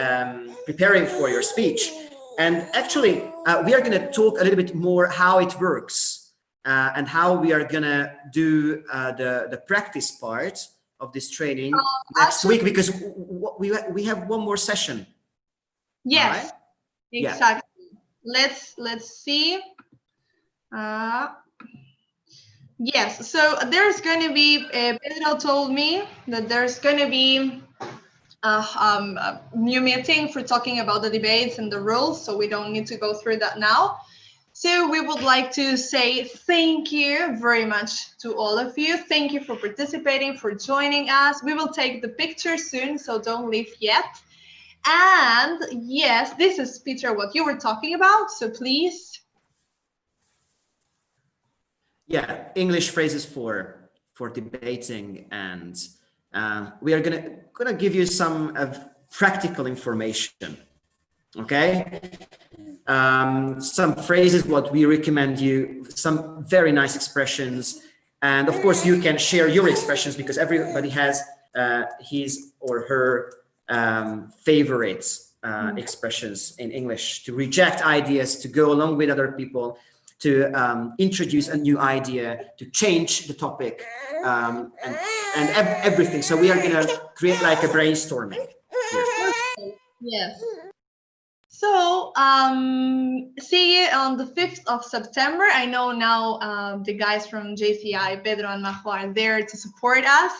A: preparing for your speech. And actually, we are going to talk a little bit more how it works and how we are going to do the practice part of this training next week, because we have one more session.
D: Yes,
A: right?
D: exactly. Yeah. Let's see. Yes, so there's going to be, Pedro told me that there's going to be a new meeting for talking about the debates and the rules, so we don't need to go through that now. So we would like to say thank you very much to all of you. Thank you for participating, for joining us. We will take the picture soon, so don't leave yet. And yes, this is, Peter, what you were talking about, so please.
A: Yeah, English phrases for debating, and we are gonna give you some practical information. Okay, some phrases what we recommend you, some very nice expressions, and of course you can share your expressions, because everybody has his or her favorite expressions in English to reject ideas, to go along with other people, to introduce a new idea, to change the topic, and everything. So we are going to create like a brainstorming here.
D: Yes. So see you on the 5th of September. I know now the guys from JCI, Pedro and Majo, are there to support us.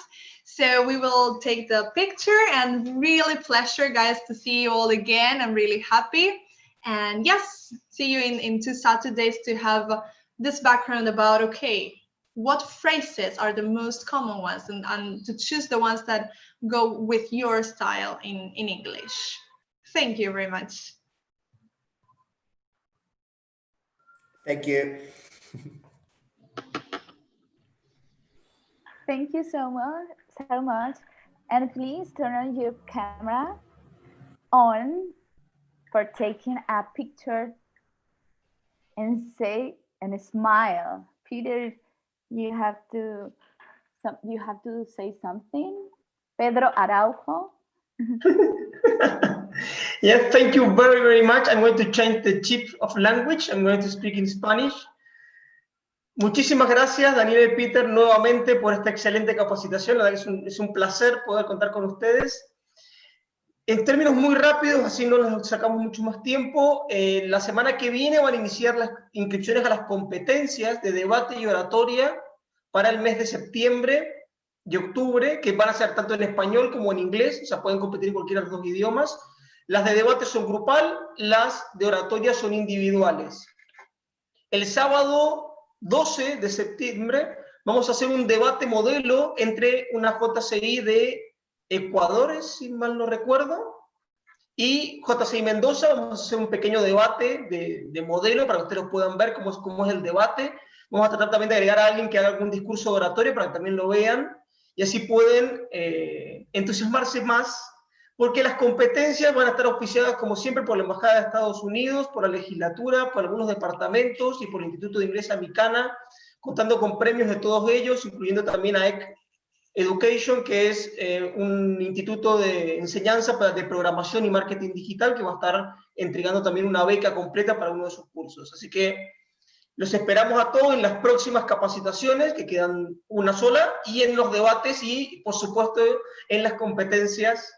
D: So we will take the picture, and really pleasure, guys, to see you all again. I'm really happy. And yes, see you in 2 Saturdays to have this background about, okay, what phrases are the most common ones, and to choose the ones that go with your style in English. Thank you very much.
A: Thank you.
B: Thank you so much. And please turn on your camera on for taking a picture and say and smile. Peter, you have to say something. Pedro Araujo.
C: Yes, thank you very, very much. I'm going to change the chip of language. I'm going to speak in Spanish. Muchísimas gracias, Daniel y Peter, nuevamente por esta excelente capacitación. La verdad que es un placer poder contar con ustedes. En términos muy rápidos, así no les sacamos mucho más tiempo, la semana que viene van a iniciar las inscripciones a las competencias de debate y oratoria para el mes de septiembre y octubre, que van a ser tanto en español como en inglés, o sea, pueden competir en cualquiera de los dos idiomas. Las de debate son grupal, las de oratoria son individuales. El sábado 12 de septiembre vamos a hacer un debate modelo entre una JCI de Ecuador, si mal no recuerdo, y JCI Mendoza. Vamos a hacer un pequeño debate de modelo para que ustedes lo puedan ver cómo es el debate. Vamos a tratar también de agregar a alguien que haga algún discurso oratorio para que también lo vean, y así pueden entusiasmarse más, porque las competencias van a estar auspiciadas, como siempre, por la Embajada de Estados Unidos, por la legislatura, por algunos departamentos y por el Instituto de Inglés Americana, contando con premios de todos ellos, incluyendo también a Education, que es un instituto de enseñanza de programación y marketing digital que va a estar entregando también una beca completa para uno de sus cursos. Así que los esperamos a todos en las próximas capacitaciones, que quedan una sola, y en los debates y, por supuesto, en las competencias,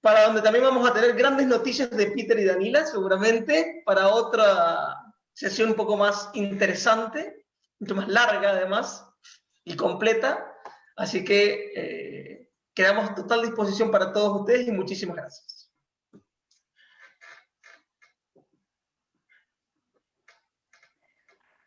C: para donde también vamos a tener grandes noticias de Peter y Danila, seguramente, para otra sesión un poco más interesante, mucho más larga además, y completa. Así que quedamos a total disposición para todos ustedes y muchísimas gracias.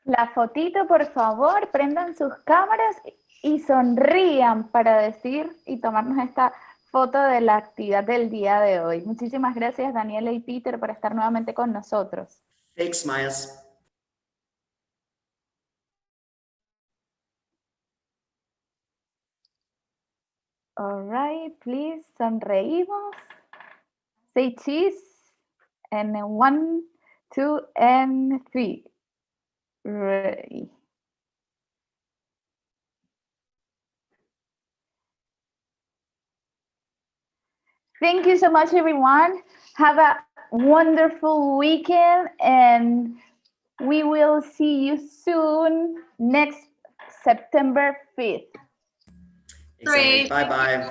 B: La fotito, por favor, prendan sus cámaras y sonrían para decir y tomarnos esta foto de la actividad del día de hoy. Muchísimas gracias, Daniela y Peter, por estar nuevamente con nosotros.
A: Fake smiles.
B: All right, please, sonreímos. Say cheese. And 1, 2, and 3. Ready. Thank you so much, everyone. Have a wonderful weekend, and we will see you soon next September 5th.
A: Exactly. Bye-bye.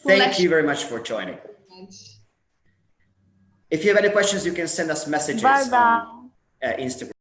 A: Thank you very much for joining. If you have any questions, you can send us messages on Instagram.